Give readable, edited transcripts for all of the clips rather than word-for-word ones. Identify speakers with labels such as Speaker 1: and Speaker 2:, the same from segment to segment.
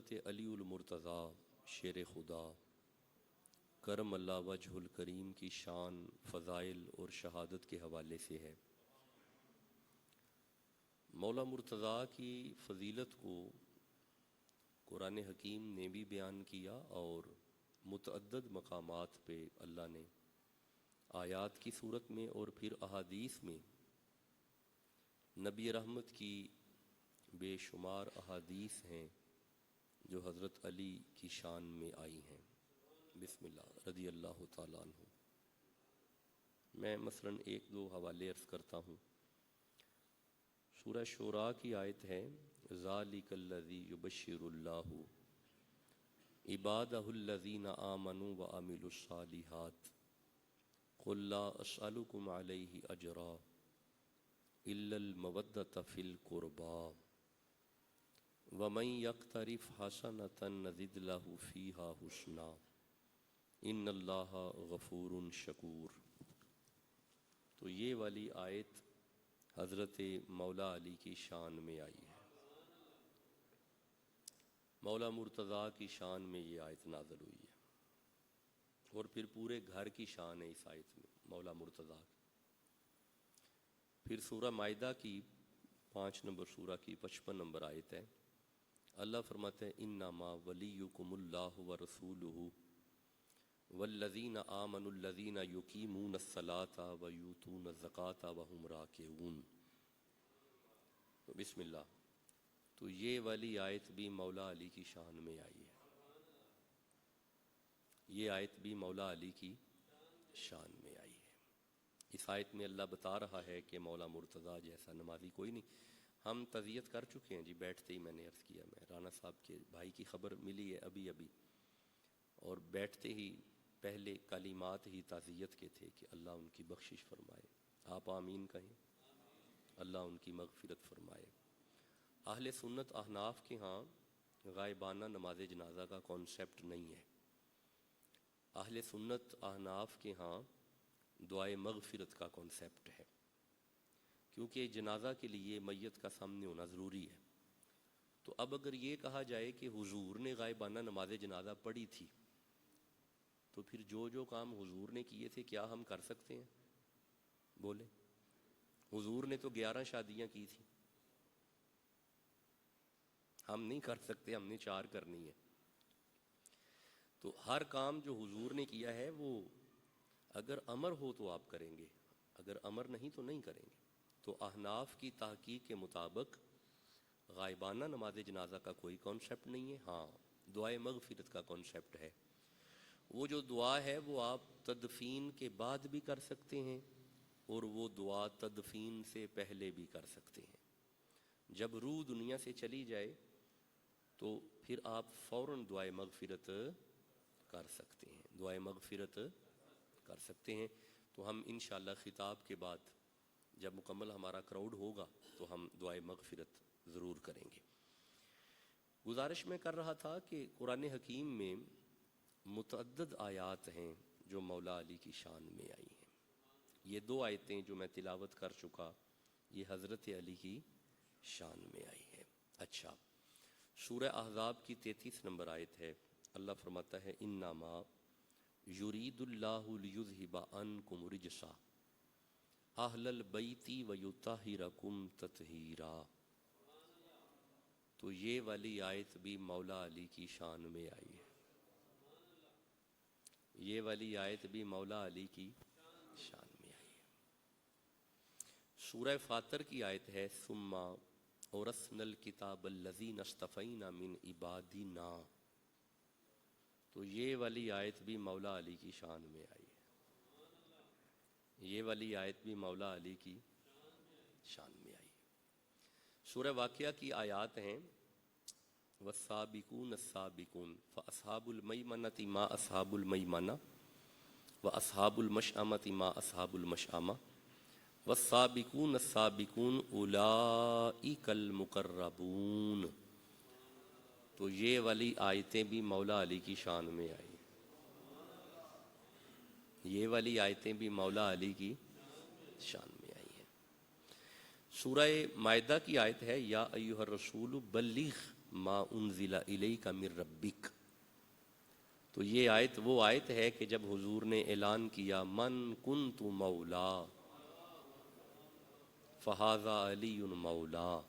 Speaker 1: حضرت علی المرتضیٰ شیر خدا کرم اللہ وجہ الکریم کی شان، فضائل اور شہادت کے حوالے سے ہے۔ مولا مرتضیٰ کی فضیلت کو قرآن حکیم نے بھی بیان کیا اور متعدد مقامات پہ اللہ نے آیات کی صورت میں اور پھر احادیث میں نبی رحمت کی بے شمار احادیث ہیں جو حضرت علی کی شان میں آئی ہیں۔ بسم اللہ رضی اللہ تعالیٰ عنہ۔ میں مثلاً ایک دو حوالے عرض کرتا ہوں۔ سورہ شعراء کی آیت ہے ذالک الذی یبشر اللہ عبادہ الذین آمنوا وعملوا الصالحات قل لا اسألکم علیہ اجرا الا المودۃ فی القربى ومن یقترف حسنۃ نزد لہ فیہا حسنا ان اللہ غفور شکور۔ تو یہ والی آیت حضرت مولا علی کی شان میں آئی ہے، مولا مرتضیٰ کی شان میں یہ آیت نازل ہوئی ہے، اور پھر پورے گھر کی شان ہے اس آیت میں مولا مرتضیٰ کی۔ پھر سورہ مائدہ کی 5 نمبر سورہ کی 55 نمبر آیت ہے، اللہ فرماتے ہیں انما ولیکم اللہ ورسولہ والذین آمنوا الذین یقیمون الصلاۃ ویؤتون الزکاۃ وہم راکعون۔ تو بسم اللہ، تو یہ والی آیت بھی مولا علی کی شان میں آئی ہے، یہ آیت بھی مولا علی کی شان میں آئی ہے۔ اس آیت میں اللہ بتا رہا ہے کہ مولا مرتضیٰ جیسا نمازی کوئی نہیں۔ ہم تعزیت کر چکے ہیں جی، بیٹھتے ہی میں نے عرض کیا، میں رانا صاحب کے بھائی کی خبر ملی ہے ابھی اور بیٹھتے ہی پہلے کلمات ہی تعزیت کے تھے کہ اللہ ان کی بخشش فرمائے۔ آپ آمین کہیں، اللہ ان کی مغفرت فرمائے۔ اہل سنت احناف کے ہاں غائبانہ نماز جنازہ کا کانسیپٹ نہیں ہے۔ اہل سنت احناف کے ہاں دعائے مغفرت کا کانسیپٹ ہے، کیونکہ جنازہ کے لیے میت کا سامنے ہونا ضروری ہے۔ تو اب اگر یہ کہا جائے کہ حضور نے غائبانہ نماز جنازہ پڑھی تھی، تو پھر جو کام حضور نے کیے تھے کیا ہم کر سکتے ہیں؟ بولے، حضور نے تو 11 شادیاں کی تھی، ہم نہیں کر سکتے، ہم نے 4 کرنی ہے۔ تو ہر کام جو حضور نے کیا ہے وہ اگر امر ہو تو آپ کریں گے، اگر امر نہیں تو نہیں کریں گے۔ تو احناف کی تحقیق کے مطابق غائبانہ نماز جنازہ کا کوئی کانسیپٹ نہیں ہے، ہاں دعائے مغفرت کا کانسیپٹ ہے۔ وہ جو دعا ہے وہ آپ تدفین کے بعد بھی کر سکتے ہیں اور وہ دعا تدفین سے پہلے بھی کر سکتے ہیں۔ جب روح دنیا سے چلی جائے تو پھر آپ فوراً دعائے مغفرت کر سکتے ہیں، دعائے مغفرت کر سکتے ہیں۔ تو ہم انشاءاللہ خطاب کے بعد جب مکمل ہمارا کراؤڈ ہوگا تو ہم دعائے مغفرت ضرور کریں گے۔ گزارش میں کر رہا تھا کہ قرآن حکیم میں متعدد آیات ہیں جو مولا علی کی شان میں آئی ہیں۔ یہ 2 آیتیں جو میں تلاوت کر چکا یہ حضرت علی کی شان میں آئی ہے۔ اچھا، سورہ احزاب کی 33 نمبر آیت ہے، اللہ فرماتا ہے انما یرید اللہ لیذھب عنکم الرجس اہل البیت ویطہرکم تطہیرا۔ تو یہ والی آیت بھی مولا علی کی شان میں آئی ہے، یہ والی آیت بھی مولا علی کی شان میں آئی ہے۔ سورہ فاطر کی آیت ہے ثم اورثنا الکتاب الذین اصطفینا من عبادنا۔ تو یہ والی آیت بھی مولا علی کی شان میں آئی ہے، یہ والی آیت بھی مولا علی کی شان میں آئی ہے۔ سورہ واقعہ کی آیات ہیں والسابقون السابقون فاصحاب المیمنۃ ما اصحاب المیمنہ واصحاب المشأمۃ ما اصحاب المشأمہ والسابقون السابقون اولئک المقربون۔ تو یہ والی آیتیں بھی مولا علی کی شان میں آئی ہیں، یہ والی آیتیں بھی مولا علی کی شان میں آئی ہیں۔ سورہ مائدہ کی آیت ہے یا ایھا الرسول بلغ ما انزل الیک من ربک. تو یہ آیت وہ آیت ہے کہ جب حضور نے اعلان کیا من کنت مولا فہذا علی مولا،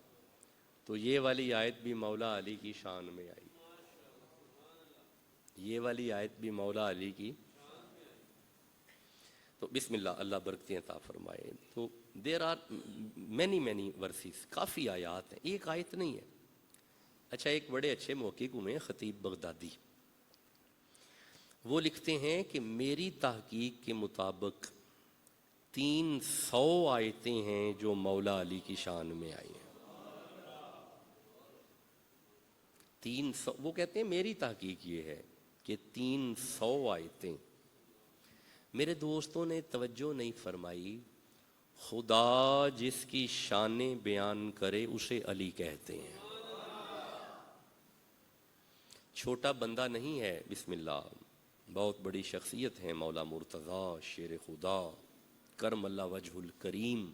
Speaker 1: تو یہ والی آیت بھی مولا علی کی شان میں آئی. یہ والی آیت بھی مولا علی کی. تو بسم اللہ، اللہ برکتیں عطا فرمائے. تو دیر آر مینی ورسز، کافی آیات ہیں، ایک آیت نہیں ہے. اچھا، ایک بڑے اچھے محقق ہوئے خطیب بغدادی، وہ لکھتے ہیں کہ میری تحقیق کے مطابق 300 آیتیں ہیں جو مولا علی کی شان میں آئی ہیں. 300. وہ کہتے ہیں میری تحقیق یہ ہے کہ 300 آیتیں. میرے دوستوں نے توجہ نہیں فرمائی، خدا جس کی شانیں بیان کرے اسے علی کہتے ہیں. چھوٹا بندہ نہیں ہے. بسم اللہ، بہت بڑی شخصیت ہے مولا مرتضیٰ شیر خدا کرم اللہ وجہ الکریم،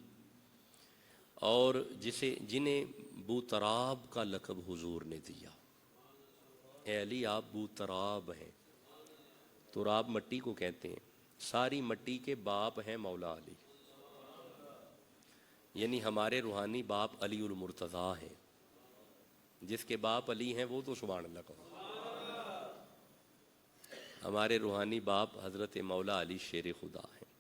Speaker 1: اور جنہیں بوتراب کا لقب حضور نے دیا. اے علی آپ بوتراب ہیں. تراب مٹی کو کہتے ہیں، ساری مٹی کے باپ ہیں مولا علی، یعنی ہمارے روحانی باپ علی المرتضیٰ ہیں. جس کے باپ علی ہیں وہ تو سبحان اللہ کہو. ہمارے روحانی باپ حضرت مولا علی شیر خدا ہیں.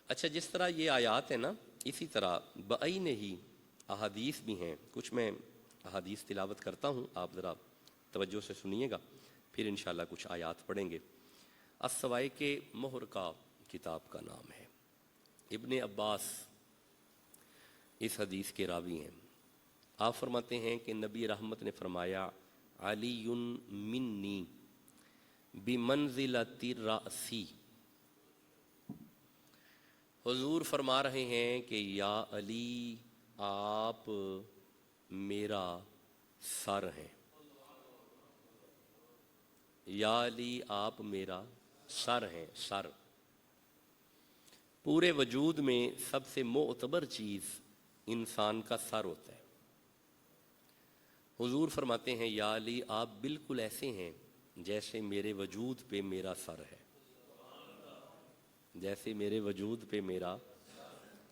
Speaker 1: اچھا، جس طرح یہ آیات ہیں نا، اسی طرح بعین ہی احادیث بھی ہیں. کچھ میں احادیث تلاوت کرتا ہوں، آپ ذرا توجہ سے سنیے گا، پھر انشاءاللہ کچھ آیات پڑھیں گے. السوائق محرقہ کتاب کا نام ہے. ابن عباس اس حدیث کے راوی ہیں. آپ فرماتے ہیں کہ نبی رحمت نے فرمایا علی منی بمنزلۃ الرأسی. حضور فرما رہے ہیں کہ یا علی آپ میرا سر ہیں. یا علی آپ میرا سر ہیں. سر، پورے وجود میں سب سے معتبر چیز انسان کا سر ہوتا ہے. حضور فرماتے ہیں یا علی آپ بالکل ایسے ہیں جیسے میرے وجود پہ میرا سر ہے. جیسے میرے وجود پہ میرا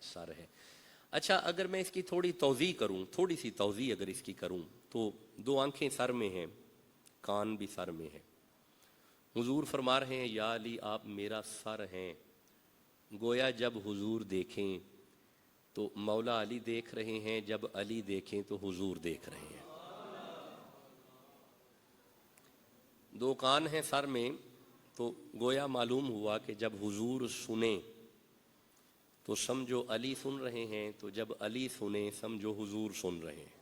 Speaker 1: سر ہے. اچھا، اگر میں اس کی تھوڑی توضیح کروں، تھوڑی سی توضیح اگر اس کی کروں، تو 2 آنکھیں سر میں ہیں، کان بھی سر میں ہے. حضور فرما رہے ہیں یا علی آپ میرا سر ہیں. گویا جب حضور دیکھیں تو مولا علی دیکھ رہے ہیں، جب علی دیکھیں تو حضور دیکھ رہے ہیں. 2 کان ہیں سر میں، تو گویا معلوم ہوا کہ جب حضور سنیں تو سمجھو علی سن رہے ہیں، تو جب علی سنیں سمجھو حضور سن رہے ہیں.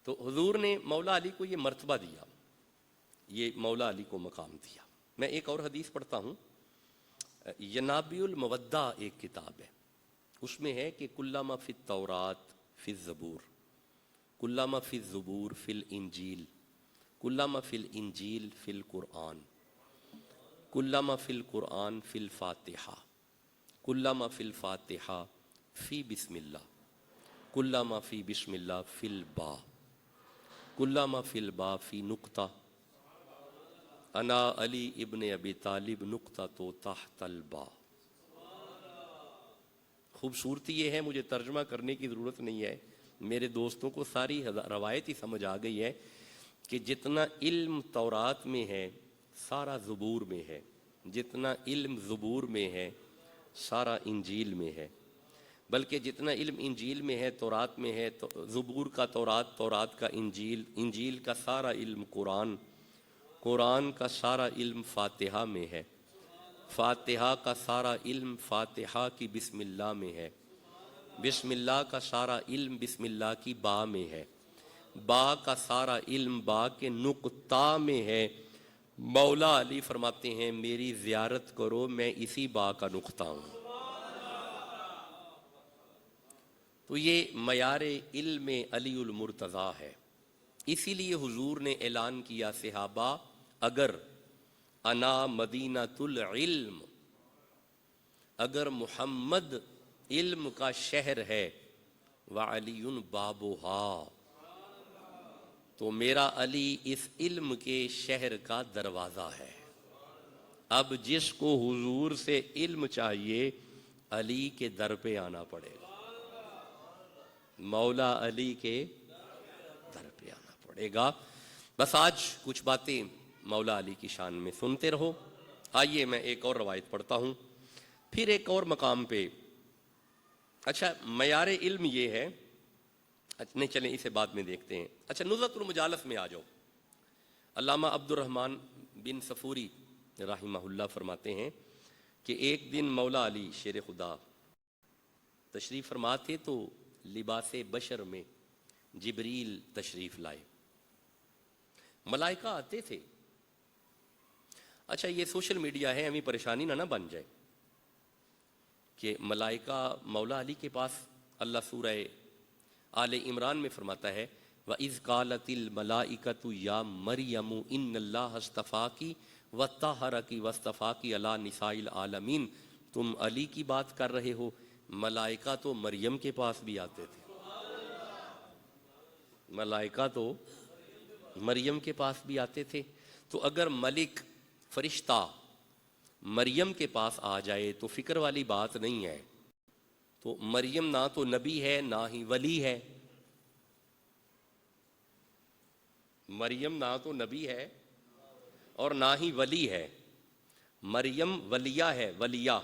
Speaker 1: تو حضور نے مولا علی کو یہ مرتبہ دیا، یہ مولا علی کو مقام دیا. میں ایک اور حدیث پڑھتا ہوں. ینابیع المودہ ایک کتاب ہے، اس میں ہے کہ کلما فی التورات فی الزبور، کلما فی الزبور فی الانجیل، کلما فی الانجیل فی القرآن، کلما فی القرآن فی الفاتحہ، کلما فی الفاتحہ فی بسم اللہ، کلما فی بسم اللہ فی البا، کلما فی البا فی نقطہ، انا علی ابن ابی طالب نقطہ تو تحت البا. خوبصورتی یہ ہے، مجھے ترجمہ کرنے کی ضرورت نہیں ہے، میرے دوستوں کو ساری روایت ہی سمجھ آ گئی ہے کہ جتنا علم تورات میں ہے سارا زبور میں ہے، جتنا علم زبور میں ہے سارا انجیل میں ہے، بلکہ جتنا علم انجیل میں ہے تورات میں ہے، تو زبور کا تورات، تورات کا انجیل، انجیل کا سارا علم قرآن، قرآن کا سارا علم فاتحہ میں ہے، فاتحہ کا سارا علم فاتحہ کی بسم اللہ میں ہے، بسم اللہ کا سارا علم بسم اللہ کی با میں ہے، با کا سارا علم با کے نقطہ میں ہے. مولا علی فرماتے ہیں میری زیارت کرو، میں اسی با کا نقطہ ہوں. تو یہ معیار علم علی المرتضیٰ ہے. اسی لیے حضور نے اعلان کیا صحابہ اگر انا مدینۃ العلم، اگر محمد علم کا شہر ہے وعلی بابھا، تو میرا علی اس علم کے شہر کا دروازہ ہے۔ اب جس کو حضور سے علم چاہیے علی کے در پہ آنا پڑے گا، مولا علی کے در پہ آنا پڑے گا۔ بس آج کچھ باتیں مولا علی کی شان میں سنتے رہو۔ آئیے میں ایک اور روایت پڑھتا ہوں، پھر ایک اور مقام پہ۔ اچھا معیار علم یہ ہے، نہیں چلیں اسے بعد میں دیکھتے ہیں۔ اچھا نزہۃ المجالس میں آ جاؤ۔ علامہ عبد الرحمن بن صفوری رحمہ اللہ فرماتے ہیں کہ ایک دن مولا علی شیر خدا تشریف فرما تھے تو لباس بشر میں جبریل تشریف لائے، ملائکہ آتے تھے۔ اچھا یہ سوشل میڈیا ہے، ہمیں پریشانی نہ بن جائے کہ ملائکہ مولا علی کے پاس، اللہ سورہ آل عمران میں فرماتا ہے وَإِذْ قَالَتِ الْمَلَائِكَةُ يَا مَرْيَمُ إِنَّ اللَّهَ اصْطَفَاكِ وَطَّهَّرَكِ وَاصْطَفَاكِ عَلَى نِسَاءِ الْعَالَمِينَ۔ تم علی کی بات کر رہے ہو، ملائکہ تو مریم کے پاس بھی آتے تھے، ملائکہ تو مریم کے پاس بھی آتے تھے۔ تو اگر ملک فرشتہ مریم کے پاس آ جائے تو فکر والی بات نہیں ہے۔ تو مریم نہ تو نبی ہے نہ ہی ولی ہے، مریم نہ تو نبی ہے اور نہ ہی ولی ہے، مریم ولیہ ہے، ولیہ۔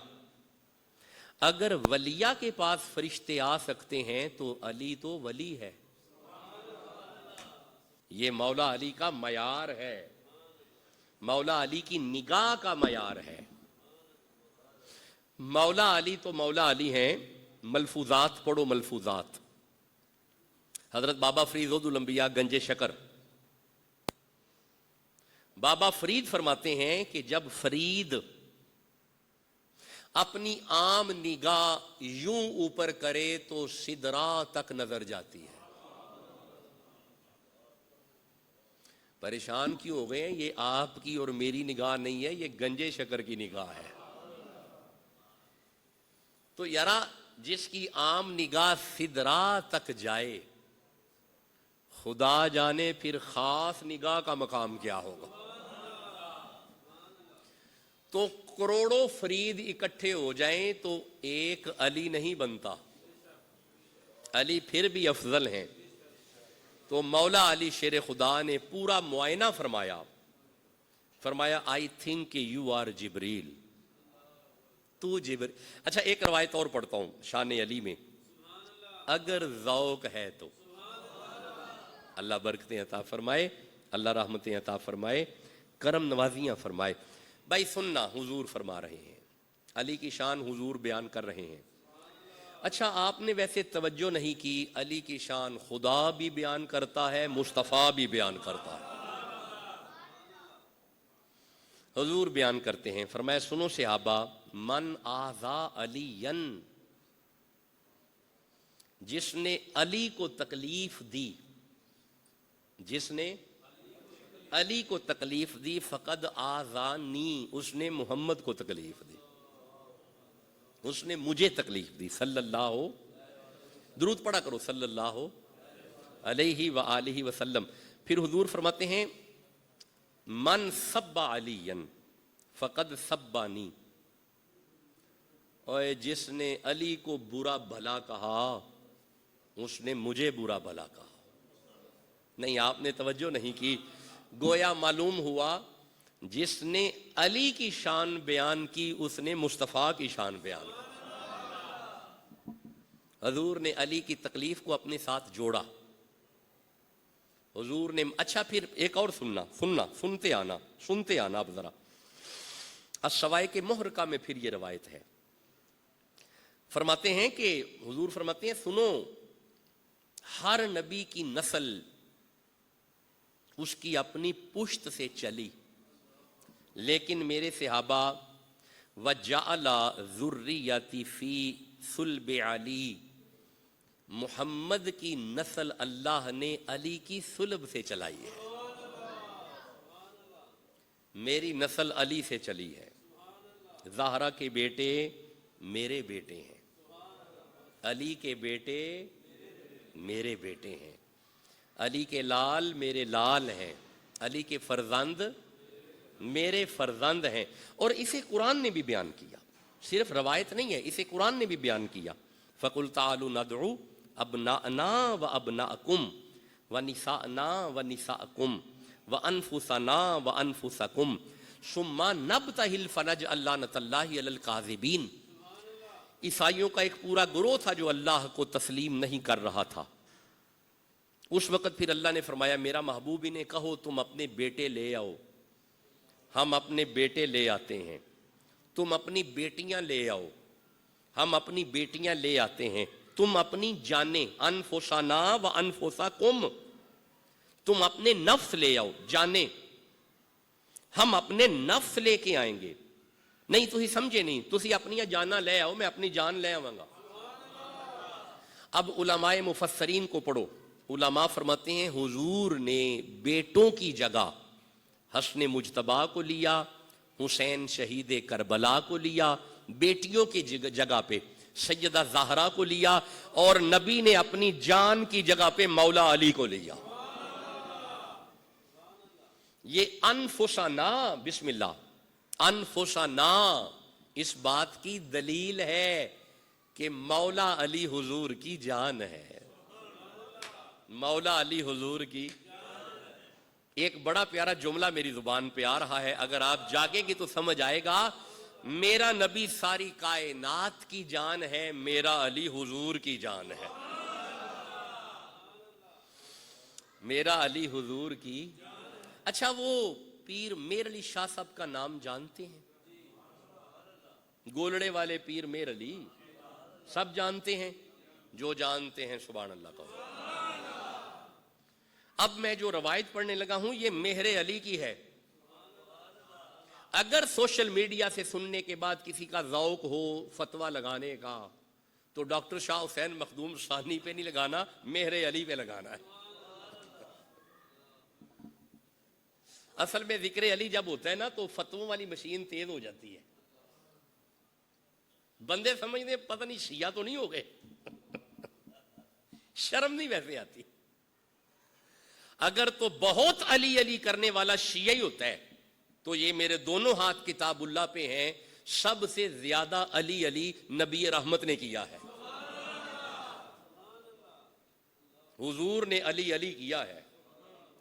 Speaker 1: اگر ولیہ کے پاس فرشتے آ سکتے ہیں تو علی تو ولی ہے۔ یہ مولا علی کا معیار ہے، مولا علی کی نگاہ کا معیار ہے۔ مولا علی تو مولا علی ہیں۔ ملفوظات پڑھو، ملفوظات۔ حضرت بابا فرید الانبیاء گنج شکر، بابا فرید فرماتے ہیں کہ جب فرید اپنی عام نگاہ یوں اوپر کرے تو سدرا تک نظر جاتی ہے۔ پریشان کیوں ہو گئے ہیں؟ یہ آپ کی اور میری نگاہ نہیں ہے، یہ گنجے شکر کی نگاہ ہے۔ تو یارا جس کی عام نگاہ سدرا تک جائے، خدا جانے پھر خاص نگاہ کا مقام کیا ہوگا۔ تو کروڑوں فرید اکٹھے ہو جائیں تو ایک علی نہیں بنتا، علی پھر بھی افضل ہیں۔ تو مولا علی شیر خدا نے پورا معائنہ فرمایا، فرمایا آئی تھنک یو آر جبریل، تو جبریل۔ اچھا ایک روایت اور پڑھتا ہوں شان علی میں، اگر ذوق ہے تو اللہ برکتیں عطا فرمائے، اللہ رحمتیں عطا فرمائے، کرم نوازیاں فرمائے۔ بھائی سننا، حضور فرما رہے ہیں، علی کی شان حضور بیان کر رہے ہیں۔ اچھا آپ نے ویسے توجہ نہیں کی، علی کی شان خدا بھی بیان کرتا ہے، مصطفیٰ بھی بیان کرتا ہے۔ حضور بیان کرتے ہیں، فرمایا سنو صحابہ، من آذا علی، جس نے علی کو تکلیف دی، جس نے علی کو تکلیف دی، فقد آذانی، اس نے محمد کو تکلیف دی، اس نے مجھے تکلیف دی، صلی اللہ درود پڑھا کرو صلی اللہ علیہ وآلہ وسلم۔ پھر حضور فرماتے ہیں من سب علی فقد سبانی، اور جس نے علی کو برا بھلا کہا اس نے مجھے برا بھلا کہا۔ نہیں آپ نے توجہ نہیں کی، گویا معلوم ہوا جس نے علی کی شان بیان کی اس نے مصطفیٰ کی شان بیان کی۔ حضور نے علی کی تکلیف کو اپنے ساتھ جوڑا، حضور نے۔ اچھا پھر ایک اور سنتے آنا اب ذرا السوائق محرقہ میں پھر یہ روایت ہے، فرماتے ہیں کہ حضور فرماتے ہیں سنو، ہر نبی کی نسل اس کی اپنی پشت سے چلی، لیکن میرے صحابہ وَجَعَلَ ذُرِّيَّتِي فِي صُلْبِ عَلِي، محمد کی نسل اللہ نے علی کی صلب سے چلائی ہے، میری نسل علی سے چلی ہے، زہرا کے بیٹے میرے بیٹے ہیں، علی کے بیٹے میرے بیٹے ہیں۔ علی کے لال میرے لال ہیں، علی کے فرزند میرے فرزند ہیں. اور اسے قرآن نے بھی بیان کیا، صرف روایت نہیں ہے، اسے قرآن نے بھی بیان کیا. فَقُلْ تَعَالُوا نَدْعُوا أَبْنَاءَنَا وَأَبْنَاءَكُمْ وَنِسَاءَنَا وَنِسَاءَكُمْ وَأَنفُسَنَا وَأَنفُسَكُمْ ثُمَّ نَبْتَهِلْ فَنَجْعَلْ لَعْنَةَ اللَّهِ عَلَى الْكَاذِبِينَ. عیسائیوں کا ایک پورا گروہ تھا جو اللہ کو تسلیم نہیں کر رہا تھا. اس وقت پھر اللہ نے فرمایا میرا محبوب انہیں کہو تم اپنے بیٹے لے آؤ. ہم اپنے بیٹے لے آتے ہیں، تم اپنی بیٹیاں لے آؤ، ہم اپنی بیٹیاں لے آتے ہیں. تم اپنی جانیں، انفسنا و انفسکم، تم اپنے نفس لے آؤ. جانیں، ہم اپنے نفس لے کے آئیں گے. نہیں تھی سمجھے نہیں، تسی اپنی جانا لے آؤ، میں اپنی جان لے آواں گا. اب علماء مفسرین کو پڑھو. علماء فرماتے ہیں حضور نے بیٹوں کی جگہ حسن مجتبیٰ کو لیا، حسین شہید کربلا کو لیا، بیٹیوں کی جگہ پہ سیدہ زہرا کو لیا، اور نبی نے اپنی جان کی جگہ پہ مولا علی کو لیا. یہ انفسنا، بسم اللہ، انفسنا اس بات کی دلیل ہے کہ مولا علی حضور کی جان ہے. مولا علی حضور کی. ایک بڑا پیارا جملہ میری زبان پہ آ رہا ہے، اگر آپ جاگیں گے تو سمجھ آئے گا. میرا نبی ساری کائنات کی جان ہے، میرا علی حضور کی جان ہے. میرا علی حضور کی. اچھا وہ پیر میر علی شاہ صاحب کا نام جانتے ہیں؟ گولڑے والے پیر میر علی سب جانتے ہیں؟ جو جانتے ہیں سبحان اللہ کا. اب میں جو روایت پڑھنے لگا ہوں یہ مہر علی کی ہے. اگر سوشل میڈیا سے سننے کے بعد کسی کا ذوق ہو فتویٰ لگانے کا تو ڈاکٹر شاہ حسین مخدوم ثانی پہ نہیں لگانا، مہر علی پہ لگانا ہے. اصل میں ذکر علی جب ہوتا ہے نا تو فتووں والی مشین تیز ہو جاتی ہے. بندے سمجھتے پتہ نہیں شیعہ تو نہیں ہو گئے. شرم نہیں ویسے آتی. اگر تو بہت علی علی کرنے والا شیعہ ہی ہوتا ہے تو یہ میرے دونوں ہاتھ کتاب اللہ پہ ہیں، سب سے زیادہ علی علی نبی رحمت نے کیا ہے. حضور نے علی علی کیا ہے.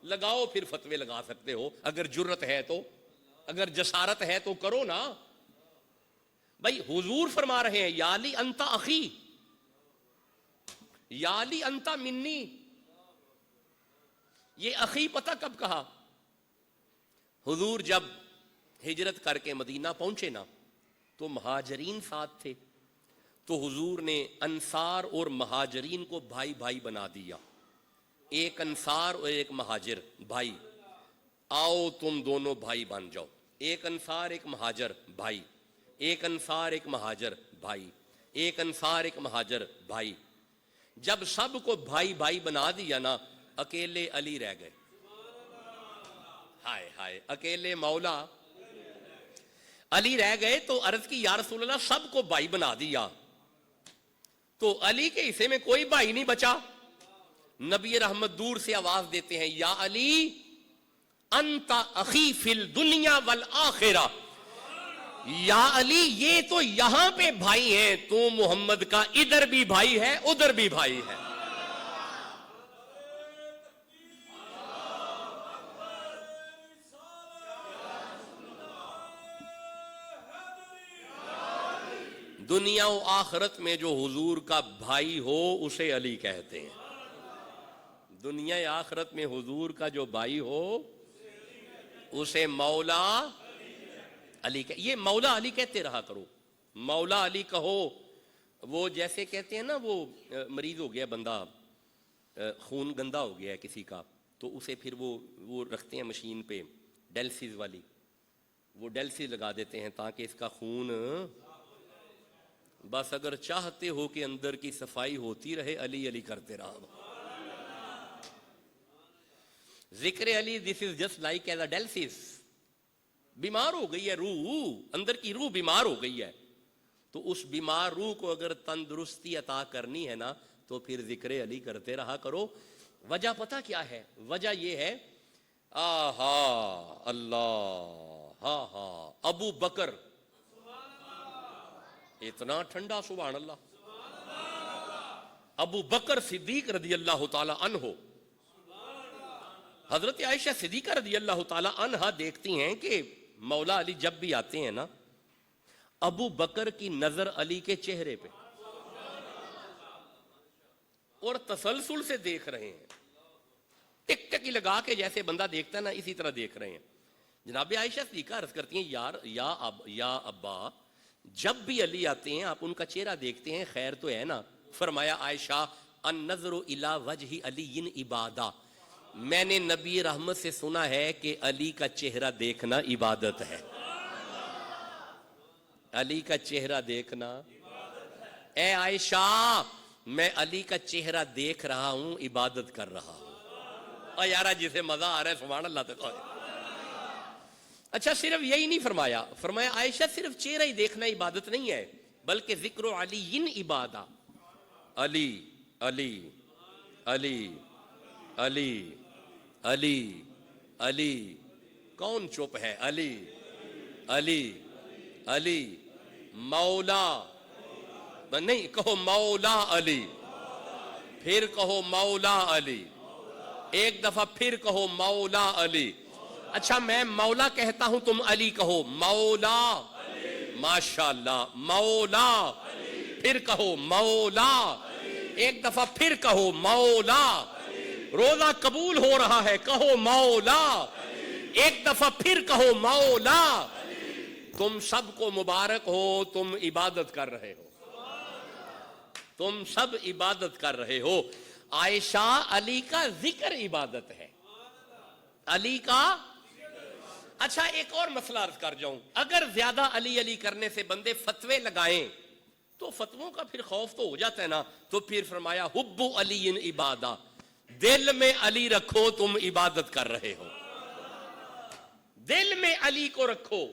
Speaker 1: لگاؤ پھر فتوے لگا سکتے ہو اگر جرت ہے تو، اگر جسارت ہے تو کرو نا بھائی. حضور فرما رہے ہیں یا علی انت اخی، یا علی انت منی. یہ اخی پتہ کب کہا؟ حضور جب ہجرت کر کے مدینہ پہنچے نا تو مہاجرین ساتھ تھے، تو حضور نے انصار اور مہاجرین کو بھائی بھائی بنا دیا. ایک انصار اور ایک مہاجر بھائی، آؤ تم دونوں بھائی بن جاؤ. ایک انصار ایک مہاجر بھائی، ایک انصار ایک مہاجر بھائی، ایک انصار ایک مہاجر بھائی. جب سب کو بھائی بھائی بنا دیا نا اکیلے علی رہ گئے. ہائے ہائے، اکیلے مولا علی رہ گئے. تو عرض کی یا رسول اللہ سب کو بھائی بنا دیا تو علی کے حصے میں کوئی بھائی نہیں بچا. نبی رحمت دور سے آواز دیتے ہیں یا علی انت اخی فی الدنیا والآخرہ. یا علی یہ تو یہاں پہ بھائی ہیں، تو محمد کا ادھر بھی بھائی ہے ادھر بھی بھائی ہے. دنیا و آخرت میں جو حضور کا بھائی ہو اسے علی کہتے ہیں. دنیا آخرت میں حضور کا جو بھائی ہو اسے مولا علی یہ مولا علی کہتے رہا کرو. مولا علی کہو. وہ جیسے کہتے ہیں نا وہ مریض ہو گیا بندہ، خون گندا ہو گیا ہے کسی کا، تو اسے پھر وہ رکھتے ہیں مشین پہ ڈیلسیز والی، وہ ڈیلسیز لگا دیتے ہیں تاکہ اس کا خون بس اگر چاہتے ہو کہ اندر کی صفائی ہوتی رہے علی علی کرتے رہو. ذکر Ali this is just like as a dialysis. بیمار ہو گئی ہے روح، اندر کی روح بیمار ہو گئی ہے، تو اس بیمار روح کو اگر تندرستی عطا کرنی ہے نا تو پھر ذکر علی کرتے رہا کرو. وجہ پتہ کیا ہے؟ وجہ یہ ہے آہا اللہ، ہاں ہاں ابو بکر اتنا ٹھنڈا، سبحان اللہ، ابو بکر صدیق رضی اللہ تعالی عنہ، حضرت عائشہ صدیقہ رضی اللہ تعالی عنہ دیکھتی ہیں کہ مولا علی جب بھی آتے ہیں نا، ابو بکر کی نظر علی کے چہرے پہ اور تسلسل سے دیکھ رہے ہیں، ٹک ٹکی لگا کے جیسے بندہ دیکھتا ہے نا، اسی طرح دیکھ رہے ہیں۔ جناب عائشہ صدیقہ عرض کرتی ہیں یا ابا، جب بھی علی آتے ہیں آپ ان کا چہرہ دیکھتے ہیں، خیر تو ہے نا؟ فرمایا عائشہ النظر الی وجہ علی عبادہ، میں نے نبی رحمت سے سنا ہے کہ علی کا چہرہ دیکھنا عبادت ہے۔ علی کا چہرہ دیکھنا، اے عائشہ میں علی کا چہرہ دیکھ رہا ہوں، عبادت کر رہا ہوں۔ اور یارہ جسے مزہ آ رہا ہے سبحان اللہ تک۔ اچھا صرف یہی نہیں فرمایا، فرمایا عائشہ صرف چہرہ ہی دیکھنا عبادت نہیں ہے، بلکہ ذکر علی عبادہ، علی علی علی علی علی علی، کون چپ ہے؟ علی علی علی، مولا نہیں کہو مولا علی، پھر کہو مولا علی، ایک دفعہ پھر کہو مولا علی۔ اچھا میں مولا کہتا ہوں تم علی کہو، مولا، ماشاءاللہ، مولا، پھر کہو مولا، ایک دفعہ پھر کہو مولا، روزہ قبول ہو رہا ہے کہو مولا، ایک دفعہ پھر کہو مولا۔ تم سب کو مبارک ہو، تم عبادت کر رہے ہو، تم سب عبادت کر رہے ہو۔ عائشہ علی کا ذکر عبادت ہے، علی کا۔ اچھا ایک اور مسئلہ عرض کر جاؤں، اگر زیادہ علی علی کرنے سے بندے فتوے لگائیں تو فتووں کا پھر خوف تو ہو جاتا ہے نا، تو پھر فرمایا حب علی عبادہ، دل میں علی رکھو تم عبادت کر رہے ہو، دل میں علی کو رکھو،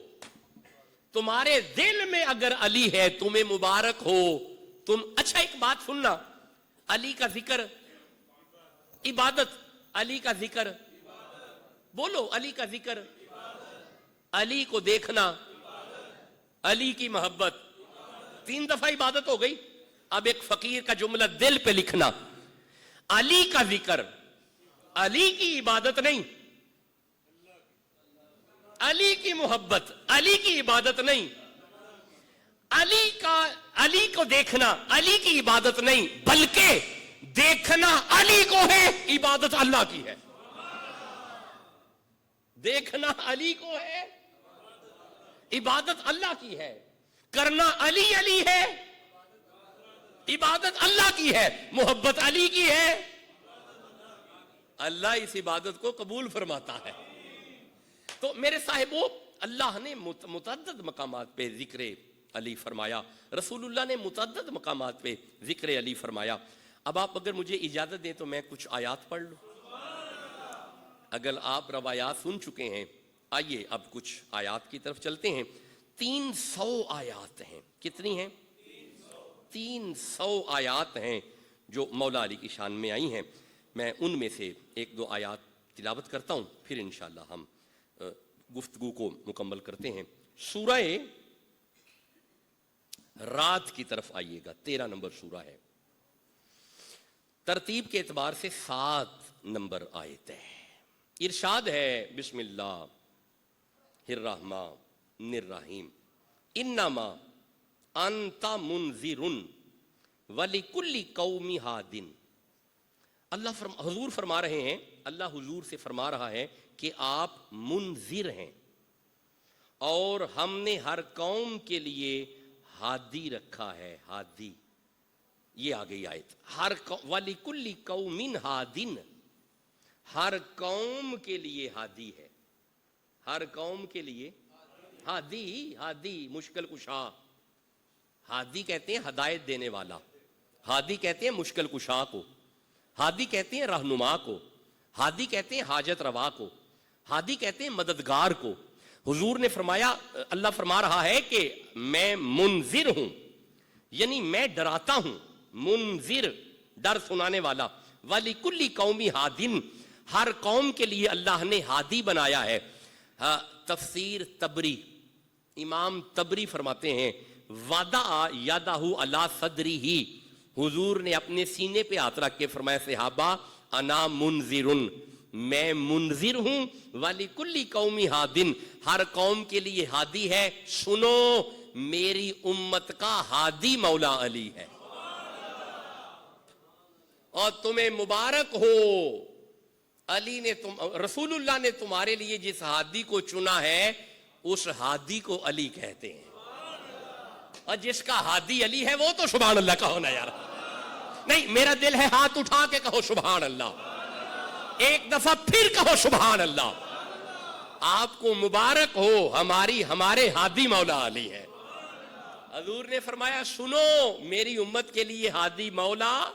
Speaker 1: تمہارے دل میں اگر علی ہے تمہیں مبارک ہو تم۔ اچھا ایک بات سننا، علی کا ذکر عبادت، علی کا ذکر بولو، علی کا ذکر، علی کو دیکھنا، علی کی محبت، 3 دفعہ عبادت ہو گئی۔ اب ایک فقیر کا جملہ دل پہ لکھنا، علی کا ذکر، علی کی عبادت نہیں، علی کی محبت، علی کی عبادت نہیں، علی کو دیکھنا، علی کی عبادت نہیں، بلکہ دیکھنا علی کو ہے، عبادت اللہ کی ہے۔ دیکھنا علی کو ہے، عبادت اللہ کی ہے، کرنا علی علی ہے، عبادت اللہ کی ہے، محبت علی کی ہے، اللہ اس عبادت کو قبول فرماتا ہے۔ تو میرے صاحبوں، اللہ نے متعدد مقامات پہ ذکر علی فرمایا، رسول اللہ نے متعدد مقامات پہ ذکر علی فرمایا۔ اب آپ اگر مجھے اجازت دیں تو میں کچھ آیات پڑھ لوں۔ اگر آپ روایات سن چکے ہیں، آئیے اب کچھ آیات کی طرف چلتے ہیں۔ 300 آیات ہیں، کتنی ہیں؟ 300 آیات ہیں جو مولا علی کی شان میں آئی ہیں۔ میں ان میں سے 1-2 آیات تلاوت کرتا ہوں، پھر انشاءاللہ ہم گفتگو کو مکمل کرتے ہیں۔ سورہ رات کی طرف آئیے گا، 13 نمبر سورہ ہے، ترتیب کے اعتبار سے 7 نمبر آیت ہے۔ ارشاد ہے بسم اللہ الرحمن الرحیم، انما انت منذر ولکل قوم ہاد۔ حضور فرما رہے ہیں، اللہ حضور سے فرما رہا ہے کہ آپ منذر ہیں اور ہم نے ہر قوم کے لیے ہادی رکھا ہے، ہادی۔ یہ آ گئی آیت، وَلِكُلِّ قَوْمٍ ہادٍ، ہر قوم کے لیے ہادی ہے، ہر قوم کے لیے ہادی، مشکل کشا۔ ہادی کہتے ہیں ہدایت دینے والا، ہادی کہتے ہیں مشکل کشا کو، ہادی کہتے ہیں رہنما کو، ہادی کہتے ہیں حاجت روا کو، ہادی کہتے ہیں مددگار کو۔ حضور نے فرمایا، اللہ فرما رہا ہے کہ میں منذر ہوں، یعنی میں ڈراتا ہوں، منذر ڈر سنانے والا، وَلِكُلِّ قَوْمِ ہادٍ، ہر قوم کے لیے اللہ نے ہادی بنایا ہے۔ تفسیر تبری، امام تبری فرماتے ہیں وَضَعَ يَدَهُ عَلَى صَدْرِهِ، حضور نے اپنے سینے پہ ہاتھ رکھ کے فرمایا صحابہ انا منذر، میں منذر ہوں، وَلِكُلِّ قَوْمِ ہادٍ، ہر قوم کے لیے ہادی ہے، سنو میری امت کا ہادی مولا علی ہے، اور تمہیں مبارک ہو، علی نے رسول اللہ نے تمہارے لیے جس ہادی کو چنا ہے اس ہادی کو علی کہتے ہیں، اور جس کا ہادی علی ہے وہ تو سبحان اللہ کہو نا یار، نہیں میرا دل ہے ہاتھ اٹھا کے کہو سبحان اللہ، ایک دفعہ پھر کہو سبحان اللہ، آپ کو مبارک ہو، ہمارے ہادی مولا علی ہے۔ حضور نے فرمایا سنو میری امت کے لیے ہادی مولا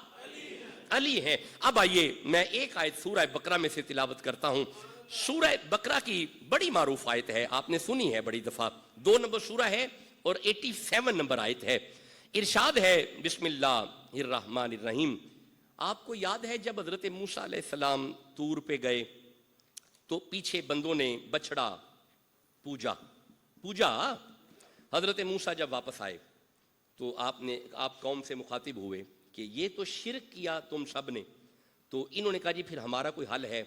Speaker 1: علی ہے۔ اب آئیے میں ایک آیت سورہ بقرہ میں سے تلاوت کرتا ہوں۔ سورہ بقرہ کی بڑی معروف آیت ہے، آپ نے سنی ہے بڑی دفعہ، 2 نمبر سورہ ہے اور 87 نمبر آیت ہے۔ ارشاد ہے بسم اللہ الرحمن الرحیم۔ آپ کو یاد ہے جب حضرت موسیٰ علیہ السلام طور پہ گئے تو پیچھے بندوں نے بچڑا پوجا، حضرت موسیٰ جب واپس آئے تو آپ قوم سے مخاطب ہوئے کہ یہ تو شرک کیا تم سب نے، تو انہوں نے کہا جی پھر ہمارا کوئی حل ہے؟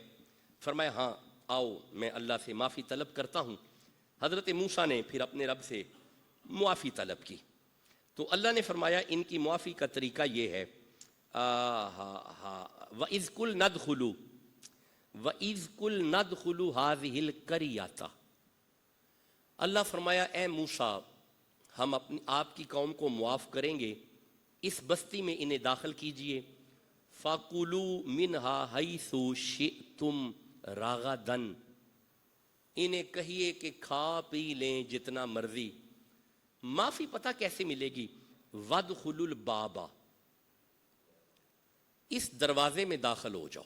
Speaker 1: فرمایا ہاں آؤ میں اللہ سے معافی طلب کرتا ہوں۔ حضرت موسیٰ نے پھر اپنے رب سے معافی طلب کی تو اللہ نے فرمایا ان کی معافی کا طریقہ یہ ہے وَإِذْ قُلْ نَدْخُلُ هَذِهِ الْقَرْيَةَ، اللہ فرمایا اے موسیٰ ہم آپ کی قوم کو معاف کریں گے، اس بستی میں انہیں داخل کیجئے، فَقُلُوا مِنْهَا حَيْثُ شِئْتُمْ رَغَدًا، انہیں کہیے کہ کھا پی لیں جتنا مرضی۔ معافی پتہ کیسے ملے گی؟ وَادْخُلُوا الْبَابَ، اس دروازے میں داخل ہو جاؤ،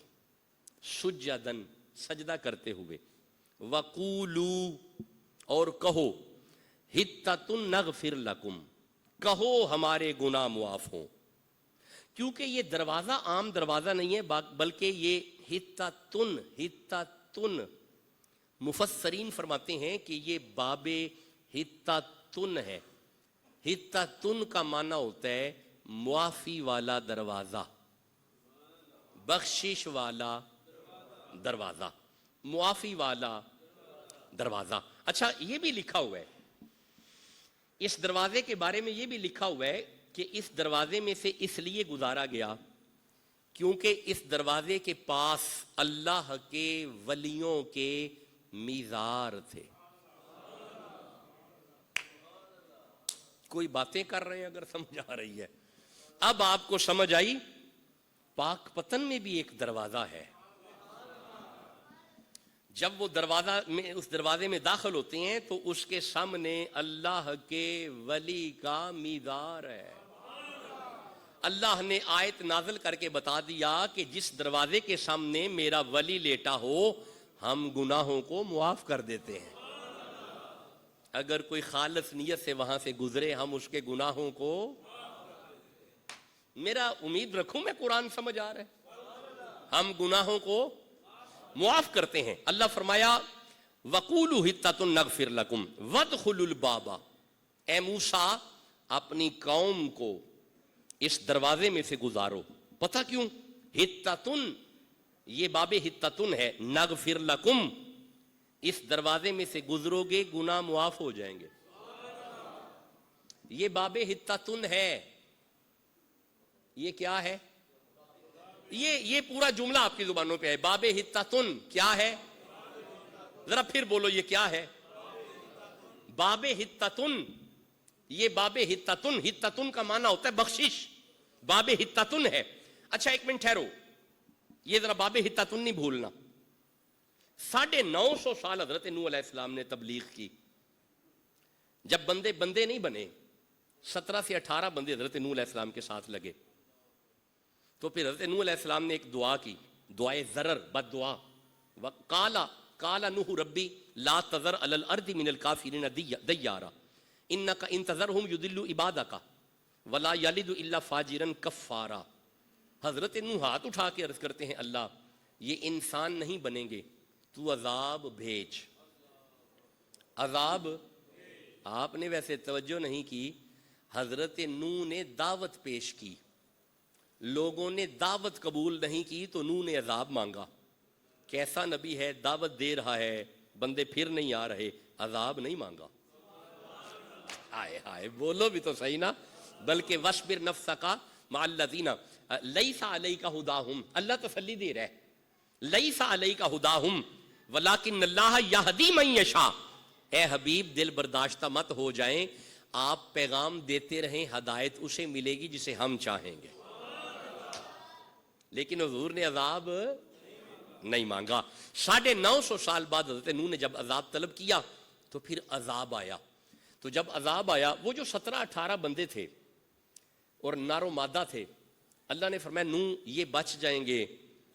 Speaker 1: سجدن سجدہ کرتے ہوئے، وَقُولُوا اور کہو، حِطَّةٌ نَغْفِرْ لَكُمْ، کہو ہمارے گناہ معاف ہوں، کیونکہ یہ دروازہ عام دروازہ نہیں ہے بلکہ یہ حِطَّةٌ، مفسرین فرماتے ہیں کہ یہ باب حِطَّةٌ ہے۔ حِطَّةٌ کا معنی ہوتا ہے معافی والا دروازہ، بخشش والا دروازہ، معافی والا دروازہ۔ اچھا یہ بھی لکھا ہوا ہے اس دروازے کے بارے میں، یہ بھی لکھا ہوا ہے کہ اس دروازے میں سے اس لیے گزارا گیا کیونکہ اس دروازے کے پاس اللہ کے ولیوں کے میزار تھے۔ کوئی باتیں کر رہے ہیں اگر سمجھ آ رہی ہے؟ اب آپ کو سمجھ آئی؟ پاک پتن میں بھی ایک دروازہ ہے، جب وہ اس دروازے میں داخل ہوتے ہیں تو اس کے سامنے اللہ کے ولی کا میزار ہے۔ اللہ نے آیت نازل کر کے بتا دیا کہ جس دروازے کے سامنے میرا ولی لیٹا ہو ہم گناہوں کو معاف کر دیتے ہیں، اگر کوئی خالص نیت سے وہاں سے گزرے ہم اس کے گناہوں کو، میرا امید رکھوں میں قرآن سمجھ آ رہا ہے، ہم گناہوں کو معاف کرتے ہیں۔ اللہ فرمایا وَقُولُوا حِطَّةٌ نَغْفِرْ لَكُمْ وَادْخُلُوا الْبَابَ، اے موسیٰ اپنی قوم کو اس دروازے میں سے گزارو۔ پتہ کیوں؟ حِطَّةٌ، یہ باب حِطَّةٌ ہے، نَغْفِرْ لَكُمْ، اس دروازے میں سے گزرو گے گناہ معاف ہو جائیں گے۔ یہ باب حِطَّةٌ ہے، یہ کیا ہے؟ یہ پورا جملہ آپ کی زبانوں پہ ہے، باب حِطَّةٌ کیا ہے؟ ذرا پھر بولو یہ کیا ہے؟ باب حِطَّةٌ، یہ باب حِطَّةٌ، حِطَّةٌ کا معنی ہوتا ہے بخشش، باب حِطَّةٌ ہے۔ اچھا ایک منٹ ٹھہرو، یہ ذرا باب حِطَّةٌ نہیں بھولنا۔ 950 سال حضرت نوح علیہ السلام نے تبلیغ کی، جب بندے نہیں بنے، 17 سے 18 بندے حضرت نوح علیہ السلام کے ساتھ لگے، تو پھر حضرت نوح علیہ السلام نے ایک دعا کی، دعائے ضرر، بد دعا، قال نوح ربی لا تذر علی الارض من الکافرین دیارا انک ان تذرہم یضلوا عبادک ولا یلد الا فاجرا کفارا۔ حضرت نوح ہاتھ اٹھا کے عرض کرتے ہیں اللہ یہ انسان نہیں بنیں گے، تو عذاب بھیج، عذاب۔ آپ نے ویسے توجہ نہیں کی، حضرت نوح نے دعوت پیش کی، لوگوں نے دعوت قبول نہیں کی تو نوح نے عذاب مانگا۔ کیسا نبی ہے، دعوت دے رہا ہے، بندے پھر نہیں آ رہے، عذاب نہیں مانگا۔ ہائے ہائے، بولو بھی تو صحیح نا۔ بلکہ وَاصْبِرْ نَفْسَكَ مَعَ الَّذِينَ لَيْسَ عَلَيْكَ هُدَاهُمْ، اللہ تسلی دے رہا ہے، لَيْسَ عَلَيْكَ هُدَاهُمْ وَلَكِنَّ اللَّهَ يَهْدِي مَن يَشَاءُ۔ اے حبیب دل برداشتہ مت ہو جائیں، آپ پیغام دیتے رہیں، ہدایت اسے ملے گی جسے ہم چاہیں گے۔ لیکن حضور نے عذاب نہیں مانگا۔ 950 سال بعد حضرت نوح نے جب عذاب طلب کیا تو پھر عذاب آیا۔ تو جب عذاب آیا، وہ جو 17-18 بندے تھے اور نر و مادہ تھے، اللہ نے فرمایا نوح یہ بچ جائیں گے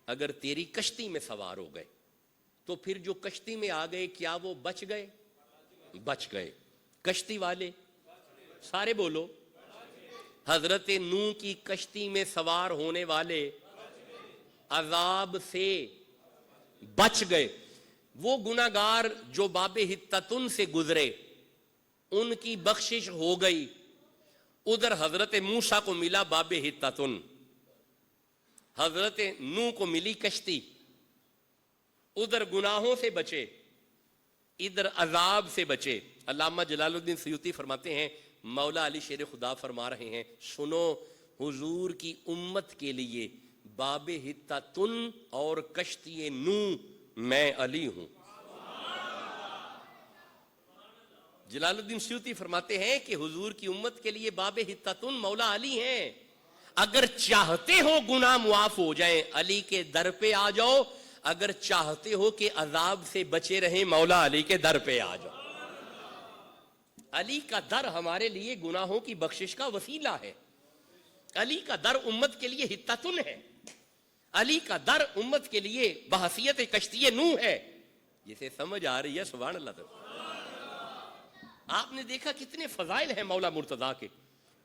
Speaker 1: اگر تیری کشتی میں سوار ہو گئے۔ تو پھر جو کشتی میں آ گئے کیا وہ بچ گئے؟ بچ گئے۔ کشتی والے سارے بولو، حضرت نوح کی کشتی میں سوار ہونے والے عذاب سے بچ گئے۔ وہ گناہگار جو باب حتتن سے گزرے ان کی بخشش ہو گئی، ادھر حضرت موسیٰ کو ملا باب حتتن، حضرت نوح کو ملی کشتی، ادھر گناہوں سے بچے، ادھر عذاب سے بچے۔ علامہ جلال الدین سیوطی فرماتے ہیں، مولا علی شیر خدا فرما رہے ہیں، سنو حضور کی امت کے لیے باب حتتن اور کشتی نوح میں علی ہوں۔ جلال الدین سیوطی فرماتے ہیں کہ حضور کی امت کے لیے باب حتتن مولا علی ہیں۔ اگر چاہتے ہو گناہ معاف ہو جائیں، علی کے در پہ آ جاؤ، اگر چاہتے ہو کہ عذاب سے بچے رہیں، مولا علی کے در پہ آ جاؤ۔ علی کا در ہمارے لیے گناہوں کی بخشش کا وسیلہ ہے۔ علی کا در امت کے لیے حتتن ہے، علی کا در امت کے لیے بحیثیت کشتی نوح ہے۔ جسے سمجھ آ رہی ہے سبحان اللہ تعالی۔ آپ نے دیکھا کتنے فضائل ہیں مولا مرتضیٰ کے،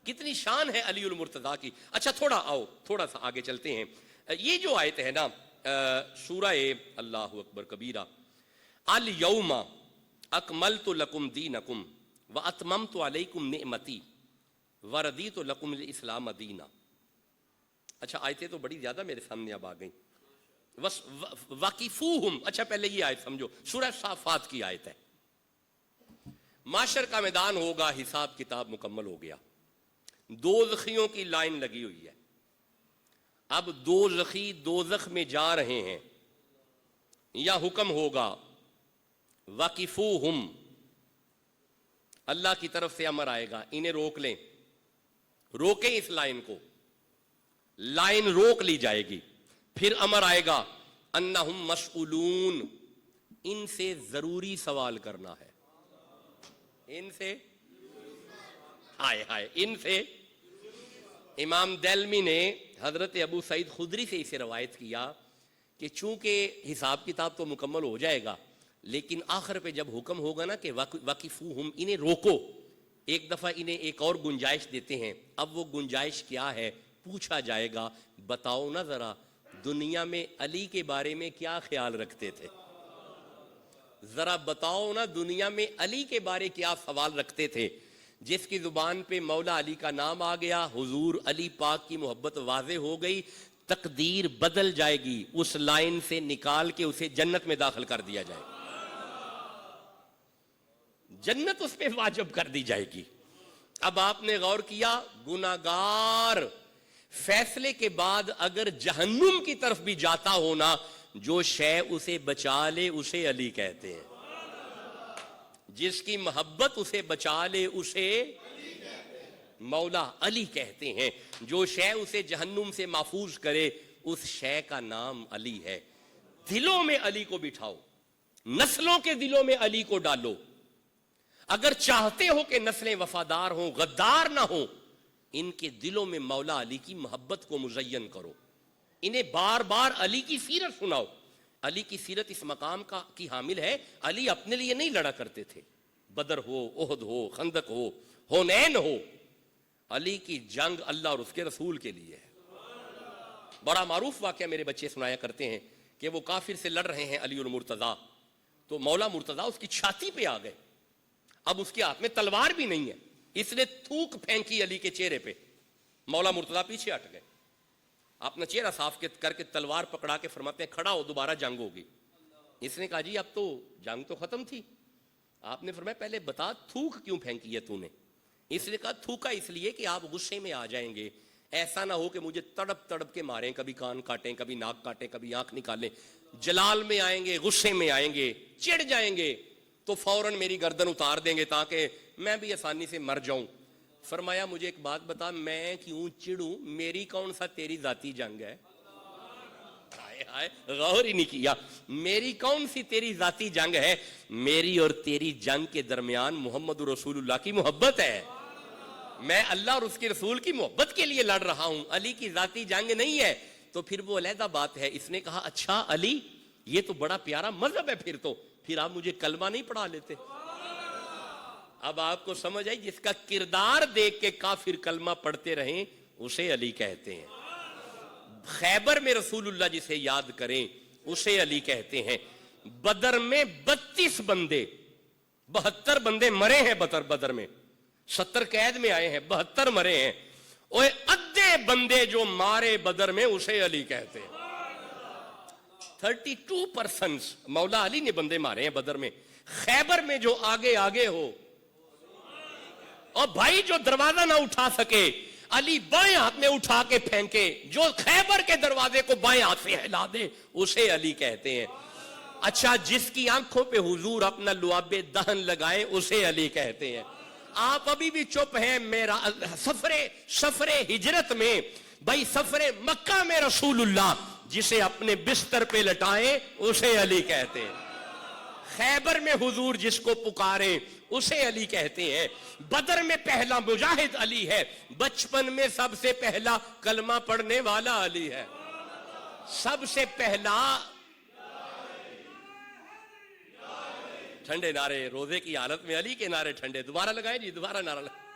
Speaker 1: کتنی شان ہے علی المرتضیٰ کی۔ اچھا تھوڑا سا آگے چلتے ہیں۔ یہ جو آیت ہے نا سورہ اللہ اکبر کبیرہ، الیوم اکملت لکم دینکم واتممت علیکم نعمتی وردیت لکم الاسلام دینا۔ اچھا آیتیں تو بڑی زیادہ میرے سامنے اب آ گئیں۔ وَقِفُوهُمْ، اچھا پہلے یہ آیت سمجھو، سورہ صافات کی آیت ہے۔ معاشر کا میدان ہوگا، حساب کتاب مکمل ہو گیا، دوزخیوں کی لائن لگی ہوئی ہے۔ اب دوزخی دوزخ میں جا رہے ہیں، یا حکم ہوگا وَقِفُوهُمْ، اللہ کی طرف سے امر آئے گا انہیں روک لیں، روکیں اس لائن کو، لائن روک لی جائے گی۔ پھر امر آئے گا انہم مسئولون، ان سے ضروری سوال کرنا ہے، ان سے ان سے۔ امام دلمی نے حضرت ابو سعید خدری سے اسے روایت کیا کہ چونکہ حساب کتاب تو مکمل ہو جائے گا، لیکن آخر پہ جب حکم ہوگا نا کہ وَقِفُوهُمْ، انہیں روکو، ایک دفعہ انہیں ایک اور گنجائش دیتے ہیں۔ اب وہ گنجائش کیا ہے؟ پوچھا جائے گا بتاؤ نا ذرا دنیا میں علی کے بارے میں کیا خیال رکھتے تھے، ذرا بتاؤ نا دنیا میں علی کے بارے کیا سوال رکھتے تھے۔ جس کی زبان پہ مولا علی کا نام آ گیا، حضور علی پاک کی محبت واضح ہو گئی، تقدیر بدل جائے گی، اس لائن سے نکال کے اسے جنت میں داخل کر دیا جائے گا، جنت اس پہ واجب کر دی جائے گی۔ اب آپ نے غور کیا، گناہگار فیصلے کے بعد اگر جہنم کی طرف بھی جاتا ہونا، جو شے اسے بچا لے اسے علی کہتے ہیں، جس کی محبت اسے بچا لے اسے مولا علی کہتے ہیں، جو شے اسے جہنم سے محفوظ کرے اس شے کا نام علی ہے۔ دلوں میں علی کو بٹھاؤ، نسلوں کے دلوں میں علی کو ڈالو۔ اگر چاہتے ہو کہ نسلیں وفادار ہوں، غدار نہ ہوں، ان کے دلوں میں مولا علی کی محبت کو مزین کرو، انہیں بار بار علی کی سیرت سناؤ۔ علی کی سیرت اس مقام کی حامل ہے، علی اپنے لیے نہیں لڑا کرتے تھے، بدر ہو، احد ہو، خندق ہو، حنین ہو، علی کی جنگ اللہ اور اس کے رسول کے لیے ہے۔ بڑا معروف واقعہ میرے بچے سنایا کرتے ہیں کہ وہ کافر سے لڑ رہے ہیں علی المرتضیٰ، تو مولا مرتضیٰ اس کی چھاتی پہ آ گئے. اب اس کے ہاتھ میں تلوار بھی نہیں ہے، اس نے تھوک پھینکی علی کے چہرے پہ. مولا مرتضیٰ پیچھے ہٹ گئے، اپنا چہرہ صاف کر کے تلوار پکڑا کے فرماتے ہیں کھڑا ہو، دوبارہ جنگ ہوگی. اس نے کہا جی اب تو جنگ تو ختم تھی. آپ نے فرمایا پہلے بتا تھوک کیوں پھینکی ہے تو نے؟ اس نے کہا تھوکا اس لیے کہ آپ غصے میں آ جائیں گے، ایسا نہ ہو کہ مجھے تڑپ تڑپ کے ماریں، کبھی کان کاٹیں، کبھی ناک کاٹیں، کبھی آنکھ نکالیں. جلال میں آئیں گے، غصے میں آئیں گے، چڑ جائیں گے تو فوراً میری گردن اتار دیں گے تاکہ میں بھی آسانی سے مر جاؤں. فرمایا مجھے ایک بات بتا، میں کیوں چڑوں؟ میری کون سا تیری ذاتی جنگ ہے؟ غور ہی نہیں کیا. میری کون سی تیری ذاتی جنگ ہے؟ میری اور تیری جنگ کے درمیان محمد رسول اللہ کی محبت ہے. میں اللہ اور اس کے رسول کی محبت کے لیے لڑ رہا ہوں، علی کی ذاتی جنگ نہیں ہے. تو پھر وہ علیحدہ بات ہے. اس نے کہا اچھا علی یہ تو بڑا پیارا مذہب ہے، پھر آپ مجھے کلمہ نہیں پڑھا لیتے؟ اب آپ کو سمجھ آئی، جس کا کردار دیکھ کے کافر کلمہ پڑھتے رہیں اسے علی کہتے ہیں. خیبر میں رسول اللہ جسے یاد کریں اسے علی کہتے ہیں. بدر میں 32 بندے 72 بندے مرے ہیں. بدر میں 70 قید میں آئے ہیں، 72 مرے ہیں. اوے ادھے بندے جو مارے بدر میں اسے علی کہتے ہیں. 32% مولا علی نے بندے مارے ہیں بدر میں. خیبر میں جو آگے ہو، اور بھائی جو دروازہ نہ اٹھا سکے علی بائیں ہاتھ میں اٹھا کے پھینکے، جو خیبر کے دروازے کو بائیں ہاتھ سے ہلا دے اسے علی کہتے ہیں. اچھا جس کی آنکھوں پہ حضور اپنا لعاب دہن لگائے اسے علی کہتے ہیں. آپ ابھی بھی چپ ہیں. میرا سفر ہجرت میں، بھائی سفر مکہ میں رسول اللہ جسے اپنے بستر پہ لٹائے اسے علی کہتے ہیں. خیبر میں حضور جس کو پکارے اسے علی کہتے ہیں. بدر میں پہلا مجاہد علی ہے. بچپن میں سب سے پہلا کلمہ پڑھنے والا علی ہے. سب سے پہلا ٹھنڈے نعرے روزے کی حالت میں علی کے نعرے ٹھنڈے. دوبارہ لگائیں جی، دوبارہ نعرہ لگائیں.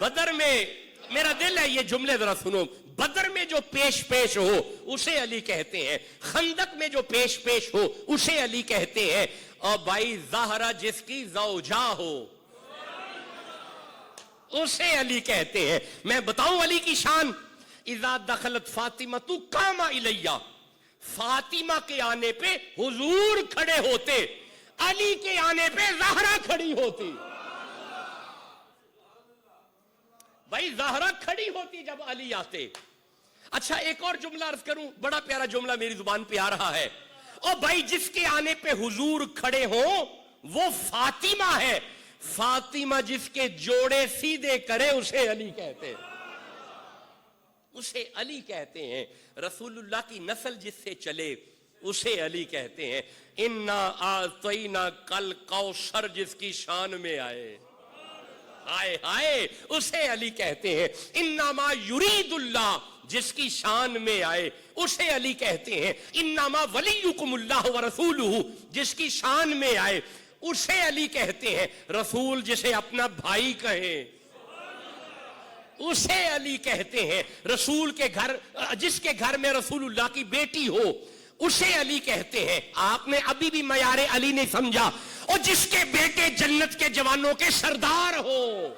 Speaker 1: بدر میں، میرا دل ہے یہ جملے ذرا سنو، بدر میں جو پیش ہو اسے علی کہتے ہیں. خندق میں جو پیش ہو اسے علی کہتے ہیں. اور بھائی زہرا جس کی زوجہ ہو اسے علی کہتے ہیں. میں بتاؤں علی کی شان، اذا دخلت فاطمہ تو قام الیہ، فاطمہ کے آنے پہ حضور کھڑے ہوتے، علی کے آنے پہ زہرا کھڑی ہوتی. بھائی زہرا کھڑی ہوتی جب علی آتے. اچھا ایک اور جملہ عرض کروں، بڑا پیارا جملہ میری زبان پہ آ رہا ہے. اور بھائی جس کے آنے پہ حضور کھڑے ہوں وہ فاطمہ ہے. فاطمہ جس کے جوڑے سیدھے کرے اسے علی کہتے ہیں. اسے علی کہتے ہیں. رسول اللہ کی نسل جس سے چلے اسے علی کہتے ہیں. انا اعطینا کل کوثر جس کی شان میں آئے، آئے ہائے اسے علی کہتے ہیں. انما یرید اللہ جس کی شان میں آئے اسے علی کہتے ہیں. انما ولیکم اللہ ورسولہ جس کی شان میں آئے اسے علی کہتے ہیں. رسول جسے اپنا بھائی کہیں اسے علی کہتے ہیں. رسول کے گھر، جس کے گھر میں رسول اللہ کی بیٹی ہو اسے علی کہتے ہیں. آپ نے ابھی بھی معیار علی نہیں سمجھا. اور جس کے بیٹے جنت کے جوانوں کے سردار ہو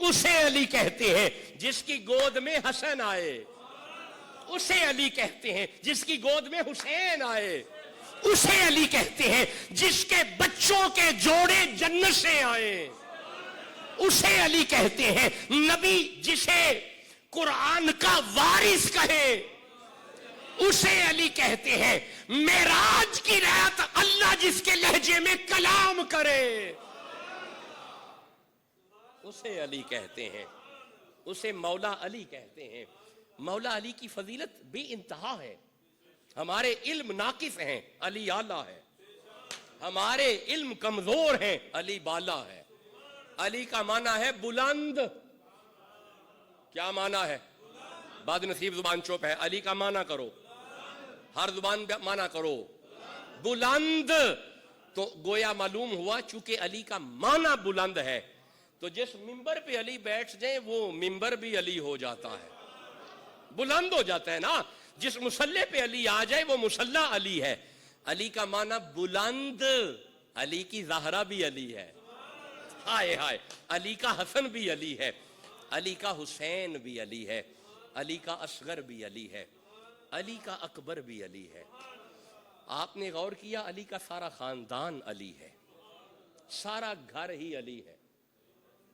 Speaker 1: اسے علی کہتے ہیں. جس کی گود میں حسن آئے اسے علی کہتے ہیں. جس کی گود میں حسین آئے اسے علی کہتے ہیں. جس کے بچوں کے جوڑے جنت سے آئے اسے علی کہتے ہیں. نبی جسے قرآن کا وارث کہے اسے علی کہتے ہیں. معراج کی رات اللہ جس کے لہجے میں کلام کرے اسے علی کہتے ہیں. اسے مولا علی کہتے ہیں. مولا علی کی فضیلت بے انتہا ہے. ہمارے علم ناقص ہیں، علی اعلیٰ ہے. ہمارے علم کمزور ہیں، علی بالا ہے. علی کا معنی ہے بلند. کیا معنی ہے؟ بعد نصیب زبان چوپ ہے. علی کا معنی کرو، ہر زبان معنی کرو بلند. تو گویا معلوم ہوا چونکہ علی کا معنی بلند ہے تو جس ممبر پہ علی بیٹھ جائیں وہ ممبر بھی علی ہو جاتا ہے, بلند ہو جاتا ہے نا. جس مصلے پہ علی آ جائے وہ مصلہ علی ہے. علی کا معنی بلند, علی کی زہرا بھی علی ہے, ہائے ہائے, علی کا حسن بھی علی ہے, علی کا حسین بھی علی ہے, علی کا اصغر بھی علی ہے, علی کا اکبر بھی علی ہے. آپ نے غور کیا علی کا سارا خاندان علی ہے, سارا گھر ہی علی ہے.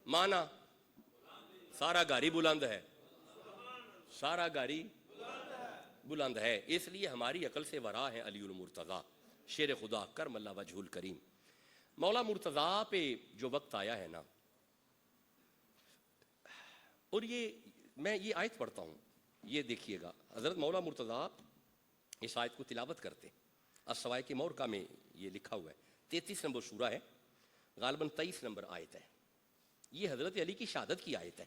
Speaker 1: مانا سارا گھر ہی بلند ہے, سارا گھر ہی بلند ہے. اس لیے ہماری عقل سے ورا ہے علی المرتضیٰ, شیر خدا کرم اللہ وجہ الکریم. مولا مرتضیٰ پہ جو وقت آیا ہے نا, اور میں یہ آیت پڑھتا ہوں, یہ دیکھیے گا حضرت مولا مرتضیٰ اس آیت کو تلاوت کرتے. السوائے کے مورکہ میں یہ لکھا ہوا ہے, 33 نمبر سورہ ہے, غالباً 23 نمبر آیت ہے. یہ حضرت علی کی شہادت کی آیت ہے.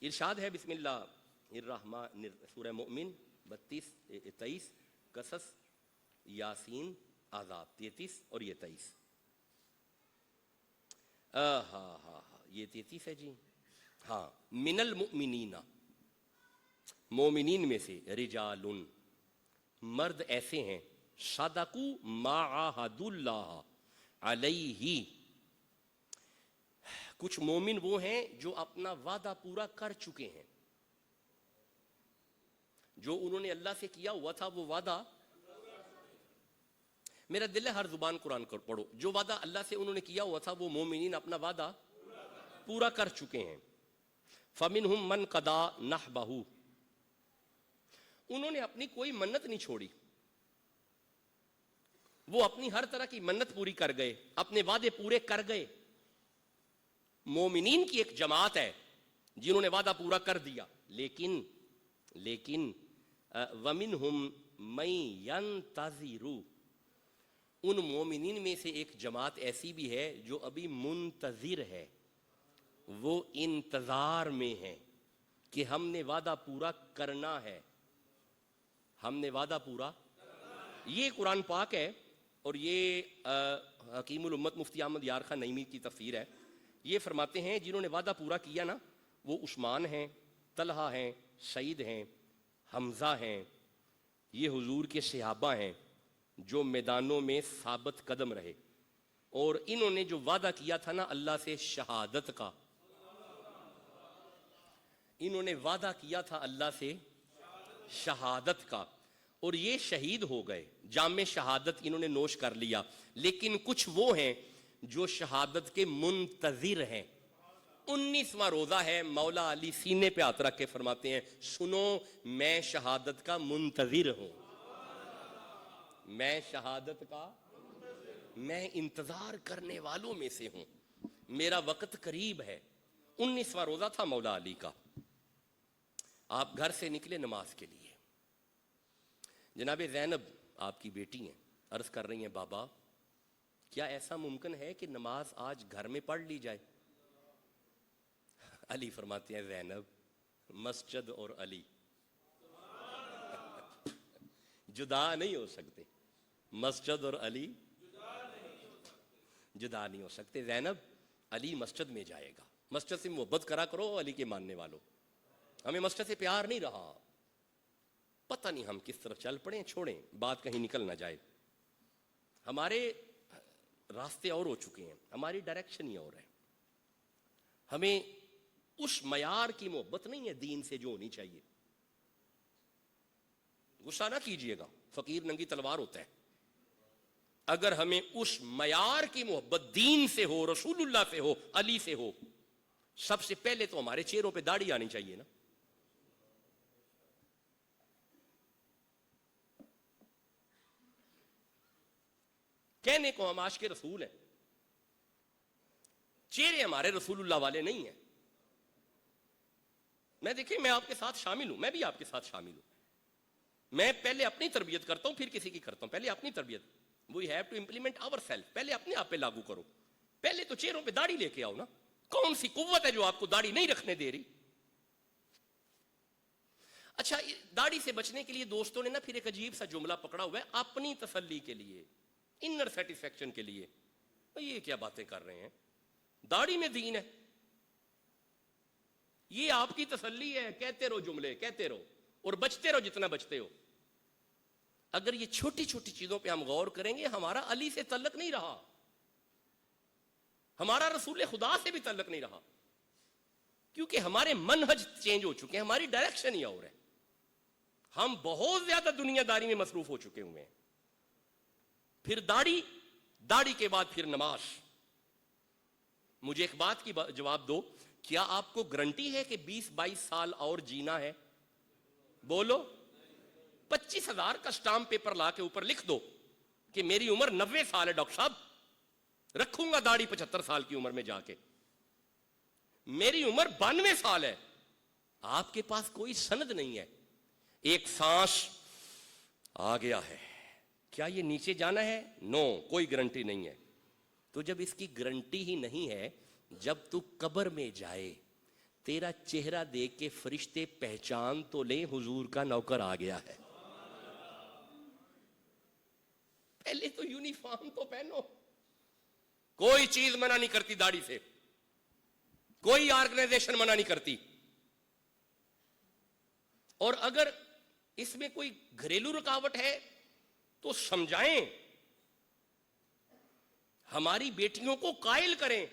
Speaker 1: ارشاد ہے بسم اللہ الرحمن, سورہ مومن 32 23, قصص, یاسین, عذاب 33 اور یہ 23. یہ 33 ہے جی. ہاں, من المؤمنین, مومنین میں سے, رجال, مرد ایسے ہیں, صدقوا ما عاہدوا اللہ علیہ, کچھ مومن وہ ہیں جو اپنا وعدہ پورا کر چکے ہیں, جو انہوں نے اللہ سے کیا ہوا تھا وہ وعدہ, میرا دل ہے ہر زبان قرآن کر پڑھو, جو وعدہ اللہ سے انہوں نے کیا ہوا تھا وہ مومنین اپنا وعدہ پورا کر چکے ہیں. فَمِنْهُمْ مَنْ قَضَى نَحْبَهُ, انہوں نے اپنی کوئی منت نہیں چھوڑی, وہ اپنی ہر طرح کی منت پوری کر گئے, اپنے وعدے پورے کر گئے. مومنین کی ایک جماعت ہے جنہوں نے وعدہ پورا کر دیا, لیکن وَمِنْهُمْ مَنْ يَنْتَظِرُ, ان مومنین میں سے ایک جماعت ایسی بھی ہے جو ابھی منتظر ہے, وہ انتظار میں ہے کہ ہم نے وعدہ پورا کرنا ہے, ہم نے وعدہ پورا. یہ قرآن پاک ہے اور یہ حکیم الامت مفتی احمد یار خان نعیمی کی تفسیر ہے. یہ فرماتے ہیں جنہوں نے وعدہ پورا کیا نا وہ عثمان ہیں, طلحہ ہیں, سعید ہیں, حمزہ ہیں, یہ حضور کے صحابہ ہیں جو میدانوں میں ثابت قدم رہے, اور انہوں نے جو وعدہ کیا تھا نا اللہ سے شہادت کا, انہوں نے وعدہ کیا تھا اللہ سے شہادت کا, اور یہ شہید ہو گئے, جام شہادت انہوں نے نوش کر لیا. لیکن کچھ وہ ہیں جو شہادت کے منتظر ہیں. 19واں روزہ ہے, مولا علی سینے پہ ہاتھ رکھ کے فرماتے ہیں سنو میں شہادت کا منتظر ہوں, میں شہادت کا, میں انتظار کرنے والوں میں سے ہوں, میرا وقت قریب ہے. 19واں روزہ تھا مولا علی کا. آپ گھر سے نکلے نماز کے لیے, جناب زینب آپ کی بیٹی ہیں, عرض کر رہی ہیں بابا کیا ایسا ممکن ہے کہ نماز آج گھر میں پڑھ لی جائے؟ علی فرماتے ہیں زینب مسجد اور علی جدا نہیں ہو سکتے, مسجد اور علی جدا نہیں ہو سکتے. زینب علی مسجد میں جائے گا, مسجد سے محبت کرا کرو علی کے ماننے والوں, ہمیں مسجد سے پیار نہیں رہا, پتہ نہیں ہم کس طرف چل پڑیں, چھوڑیں بات کہیں نکل نہ جائے. ہمارے راستے اور ہو چکے ہیں, ہماری ڈائریکشن ہی اور ہے. ہمیں اس معیار کی محبت نہیں ہے دین سے جو ہونی چاہیے. غصہ نہ کیجئے گا, فقیر ننگی تلوار ہوتا ہے. اگر ہمیں اس معیار کی محبت دین سے ہو, رسول اللہ سے ہو, علی سے ہو, سب سے پہلے تو ہمارے چہروں پہ داڑھی آنی چاہیے نا. کہنے کو ہم عاشق رسول ہیں, چہرے ہمارے رسول اللہ والے نہیں ہیں. میں دیکھیں میں آپ کے ساتھ شامل ہوں, میں بھی آپ کے ساتھ شامل ہوں. میں پہلے اپنی تربیت کرتا ہوں پھر کسی کی کرتا ہوں. پہلے اپنی تربیت, we have to implement our self, پہلے اپنے آپ پہ لاگو کرو. پہلے تو چہروں پہ داڑھی لے کے آؤ نا. کون سی قوت ہے جو آپ کو داڑھی نہیں رکھنے دے رہی؟ اچھا داڑھی سے بچنے کے لیے دوستوں نے نا پھر ایک عجیب سا جملہ پکڑا ہوا ہے, اپنی تسلی کے لیے, انر سیٹسفیکشن کے لیے. یہ کیا باتیں کر رہے ہیں؟ داڑھی میں دین ہے. یہ آپ کی تسلی ہے. کہتے رہو جملے، کہتے رہو اور بچتے رہو جتنا بچتے ہو. اگر یہ چھوٹی چھوٹی چیزوں پہ ہم غور کریں گے، ہمارا علی سے تعلق نہیں رہا، ہمارا رسول خدا سے بھی تعلق نہیں رہا، کیونکہ ہمارے منہج چینج ہو چکے ہیں، ہماری ڈائریکشن ہی اور ہے. ہم بہت زیادہ دنیا داری میں مصروف ہو چکے ہوئے ہیں. پھر داڑھی کے بعد پھر نماز. مجھے ایک بات کی جواب دو، کیا آپ کو گارنٹی ہے کہ 20-22 سال اور جینا ہے؟ بولو. 25,000 کا سٹامپ پیپر لا کے اوپر لکھ دو کہ میری عمر 90 سال ہے ڈاکٹر صاحب، رکھوں گا داڑھی 75 سال کی عمر میں جا کے. میری عمر 92 سال ہے، آپ کے پاس کوئی سند نہیں ہے. ایک سانس آ گیا ہے، کیا یہ نیچے جانا ہے؟ نو، کوئی گارنٹی نہیں ہے. تو جب اس کی گارنٹی ہی نہیں ہے، جب تو قبر میں جائے تیرا چہرہ دیکھ کے فرشتے پہچان تو لیں حضور کا نوکر آ گیا ہے. پہلے تو یونیفارم تو پہنو. کوئی چیز منع نہیں کرتی داڑھی سے، کوئی آرگنائزیشن منع نہیں کرتی. اور اگر اس میں کوئی گھریلو رکاوٹ ہے تو سمجھائیں، ہماری بیٹیوں کو قائل کریں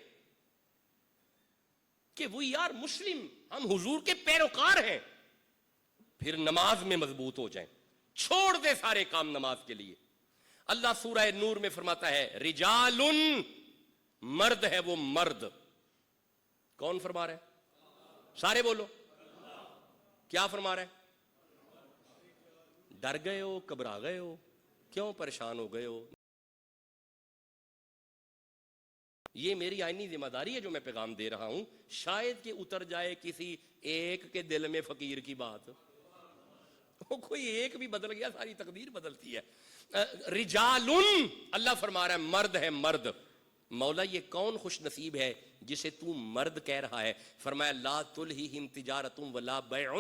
Speaker 1: کہ وی آر مسلم، ہم حضور کے پیروکار ہیں. پھر نماز میں مضبوط ہو جائیں، چھوڑ دے سارے کام نماز کے لیے. اللہ سورہ نور میں فرماتا ہے رجال، مرد ہے وہ مرد. کون فرما رہا ہے؟ سارے بولو. کیا فرما رہا ہے؟ ڈر گئے ہو، گھبرا گئے ہو، کیوں پریشان ہو گئے ہو؟ یہ میری آئینی ذمہ داری ہے جو میں پیغام دے رہا ہوں. شاید کہ اتر جائے کسی ایک کے دل میں فقیر کی بات، کوئی ایک بھی بدل گیا ساری تقدیر بدلتی ہے. رجال، اللہ فرما رہا ہے مرد ہے مرد. مولا یہ کون خوش نصیب ہے جسے تو مرد کہہ رہا ہے؟ فرمایا لا تلہیہم تجارۃ ولا بیع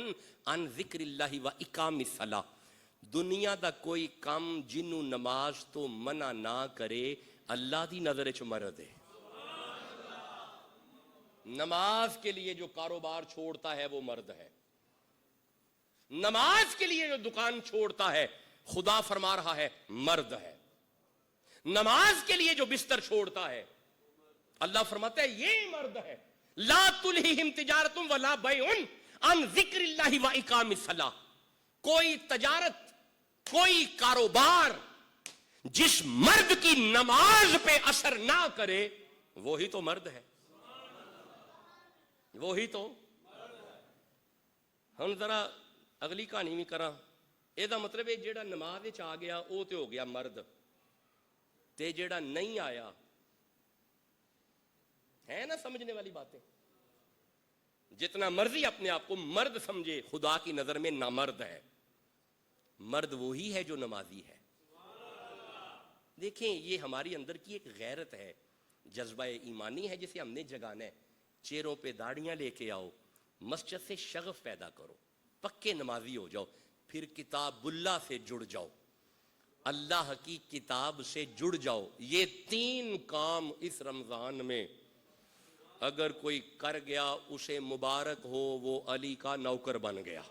Speaker 1: عن ذکر اللہ واقام الصلاۃ. دنیا دا کوئی کام جنوں نماز تو منع نہ کرے، اللہ دی نظر وچ مرد ہے. نماز کے لیے جو کاروبار چھوڑتا ہے وہ مرد ہے. نماز کے لیے جو دکان چھوڑتا ہے، خدا فرما رہا ہے مرد ہے. نماز کے لیے جو بستر چھوڑتا ہے، اللہ فرماتا ہے یہ مرد ہے. لا تلہیہم تجارۃ ولا بیع عن ذکر اللہ واقام الصلاۃ. کوئی تجارت، کوئی کاروبار جس مرد کی نماز پہ اثر نہ کرے وہی تو مرد ہے، وہی تو. ہم ذرا اگلی کہانی بھی کراں. یہ مطلب ہے جیڑا نماز وچ آ گیا وہ تے ہو گیا مرد، تے جیڑا نہیں آیا ہے نا. سمجھنے والی باتیں. جتنا مرضی اپنے آپ کو مرد سمجھے، خدا کی نظر میں نامرد ہے. مرد وہی ہے جو نمازی ہے. دیکھیں یہ ہماری اندر کی ایک غیرت ہے، جذبہ ایمانی ہے جسے ہم نے جگانا ہے. چہروں پہ داڑیاں لے کے آؤ، مسجد سے شغف پیدا کرو، پکے نمازی ہو جاؤ. پھر کتاب اللہ سے جڑ جاؤ، اللہ کی کتاب سے جڑ جاؤ. یہ 3 کام اس رمضان میں اگر کوئی کر گیا اسے مبارک ہو، وہ علی کا نوکر بن گیا.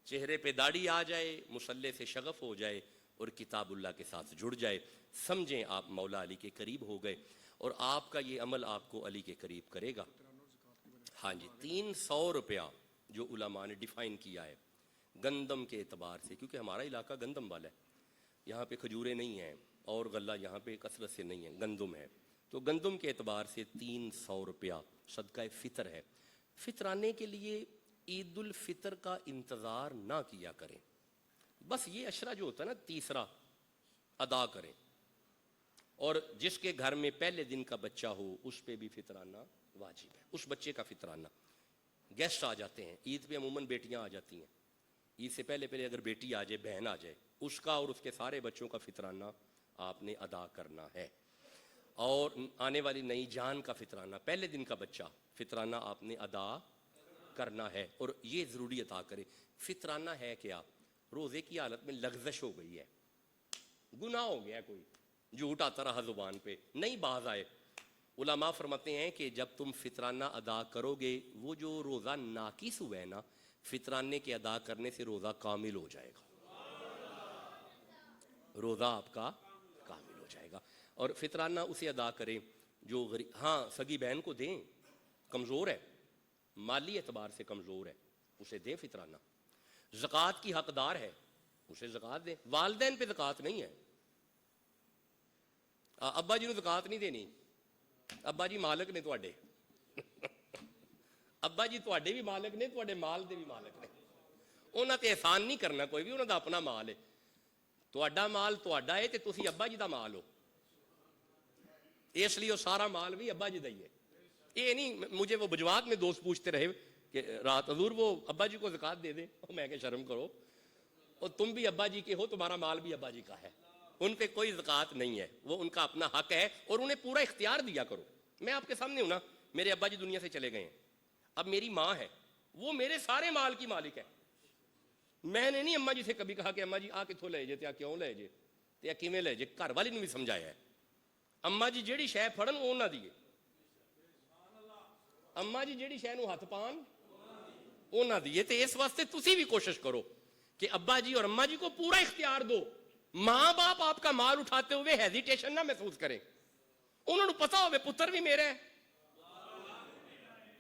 Speaker 1: چہرے پہ داڑھی آ جائے، مصلی سے شغف ہو جائے اور کتاب اللہ کے ساتھ جڑ جائے. سمجھیں آپ مولا علی کے قریب ہو گئے اور آپ کا یہ عمل آپ کو علی کے قریب کرے گا. ہاں جی. 300 روپیہ جو علماء نے ڈیفائن کیا ہے گندم کے اعتبار سے، کیونکہ ہمارا علاقہ گندم والا ہے، یہاں پہ کھجوریں نہیں ہیں اور غلہ یہاں پہ کثرت سے نہیں ہے، گندم ہے. تو گندم کے اعتبار سے 300 روپیہ صدقہ فطر ہے. فطرانے کے لیے عید الفطر کا انتظار نہ کیا کریں، بس یہ عشرہ جو ہوتا ہے نا 3 ادا کریں. اور جس کے گھر میں پہلے دن کا بچہ ہو اس پہ بھی فطرانہ واجب ہے. اس بچے کا فطرانہ. گیسٹ آ جاتے ہیں عید پہ، عموماً بیٹیاں آ جاتی ہیں. عید سے پہلے اگر بیٹی آ جائے، بہن آ جائے، اس کا اور اس کے سارے بچوں کا فطرانہ آپ نے ادا کرنا ہے. اور آنے والی نئی جان کا فطرانہ، پہلے دن کا بچہ فطرانہ آپ نے ادا کرنا ہے. اور یہ ضروری عطا کرے. فطرانہ ہے کیا؟ روزے کی حالت میں لغزش ہو گئی ہے، گناہ ہو گیا کوئی، جھوٹ آتا رہا زبان پہ، نہیں باز آئے۔ علماء فرماتے ہیں کہ جب تم فطرانہ ادا کرو گے، وہ جو روزہ ناقص ہوا ہے نا، فطرانے کے ادا کرنے سے روزہ کامل ہو جائے گا، روزہ آپ کا کامل ہو جائے گا۔ اور فطرانہ اسے ادا کریں جو ہاں سگی بہن کو دیں، کمزور ہے، مالی اعتبار سے کمزور ہے، اسے دیں فطرانہ۔ زکوٰۃ کی حقدار ہے، اسے زکوٰۃ دیں۔ والدین پہ زکوٰۃ نہیں ہے، ابا جی نے زکوٰۃ نہیں دینی، ابا جی مالک نے تواڈے ابا جی تواڈے بھی مالک نے، تواڈے مال دے بھی مالک نے، انہاں تے احسان نہیں کرنا کوئی بھی، انہاں دا اپنا مال ہے، تواڈا مال تواڈا ہے تے تسی ابا جی دا مال ہو، اس لیے وہ سارا مال بھی ابا جی دا ہی ہے۔ یہ نہیں مجھے وہ بجوات میں دوست پوچھتے رہے کہ رات حضور وہ ابا جی کو زکوٰۃ دے دیں، میں کہ شرم کرو، اور تم بھی ابا جی کے ہو، تمہارا مال بھی ابا جی کا ہے، ان پہ کوئی زکوٰۃ نہیں ہے، وہ ان کا اپنا حق ہے، اور انہیں پورا اختیار دیا کرو۔ میں آپ کے سامنے ہوں نا، میرے ابا جی دنیا سے چلے گئے ہیں، اب میری ماں ہے، وہ میرے سارے مال کی مالک ہے۔ میں نے نہیں اماں جی سے کبھی کہا کہ اماں جی آ کتوں لے جے، تے آ کیوں لے جے، تے آ کیویں لے جے، گھر والی نے بھی سمجھایا ہے، اماں جی جیڑی شے پھڑن وہ نہ دیے، اماں جی جیڑی شے نو ہاتھ پان وہ نہ دیے۔ تے اس واسطے تسی بھی کوشش کرو کہ ابا جی اور اماں جی کو پورا اختیار دو، ماں باپ آپ کا مال اٹھاتے ہوئے ہیزیٹیشن نہ محسوس کریں، انہوں نے پتا ہوئے پتر بھی میرا ہے،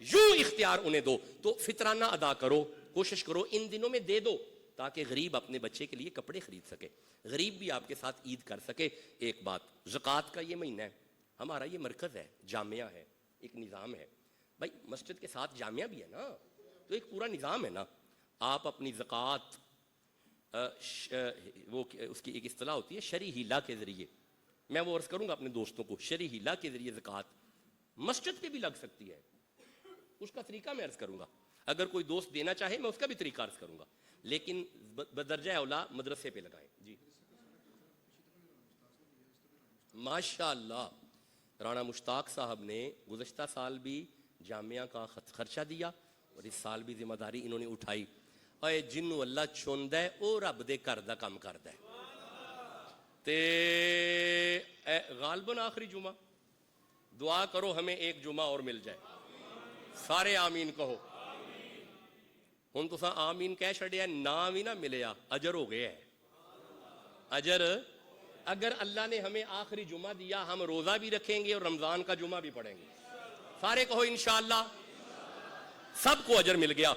Speaker 1: یوں اختیار انہیں دو۔ تو فطرانہ ادا کرو، کوشش کرو ان دنوں میں دے دو، تاکہ غریب اپنے بچے کے لیے کپڑے خرید سکے، غریب بھی آپ کے ساتھ عید کر سکے۔ ایک بات، زکوٰۃ کا یہ مہینہ ہے، ہمارا یہ مرکز ہے، جامعہ ہے، ایک نظام ہے، بھائی مسجد کے ساتھ جامعہ بھی ہے نا، تو ایک پورا نظام ہے نا۔ آپ اپنی زکوٰۃ وہ اس کی ایک اصطلاح ہوتی ہے شرعی ہیلہ کے ذریعے، میں وہ عرض کروں گا اپنے دوستوں کو، شرعی ہیلہ کے ذریعے زکوٰۃ مسجد پہ بھی لگ سکتی ہے، اس کا طریقہ میں عرض کروں گا، اگر کوئی دوست دینا چاہے میں اس کا بھی طریقہ عرض کروں گا، لیکن بدرجہ اولا مدرسے پہ لگائیں۔ جی ماشاءاللہ، رانا مشتاق صاحب نے گزشتہ سال بھی جامعہ کا خرچہ دیا، اور اس سال بھی ذمہ داری انہوں نے اٹھائی۔ اے جنوں اللہ چوندا ہے او رب دے گھر دا کام کردا ہے، تے غالباً آخری جمعہ دعا کرو ہمیں ایک جمعہ اور مل جائے، سارے آمین کہو۔ ہن تساں آمین کہہ چھڑیا، نام ہی نہ ملیا، اجر ہو گیا ہے، اجر۔ اگر اللہ نے ہمیں آخری جمعہ دیا، ہم روزہ بھی رکھیں گے اور رمضان کا جمعہ بھی پڑھیں گے، سارے کہو انشاءاللہ، سب کو اجر مل گیا۔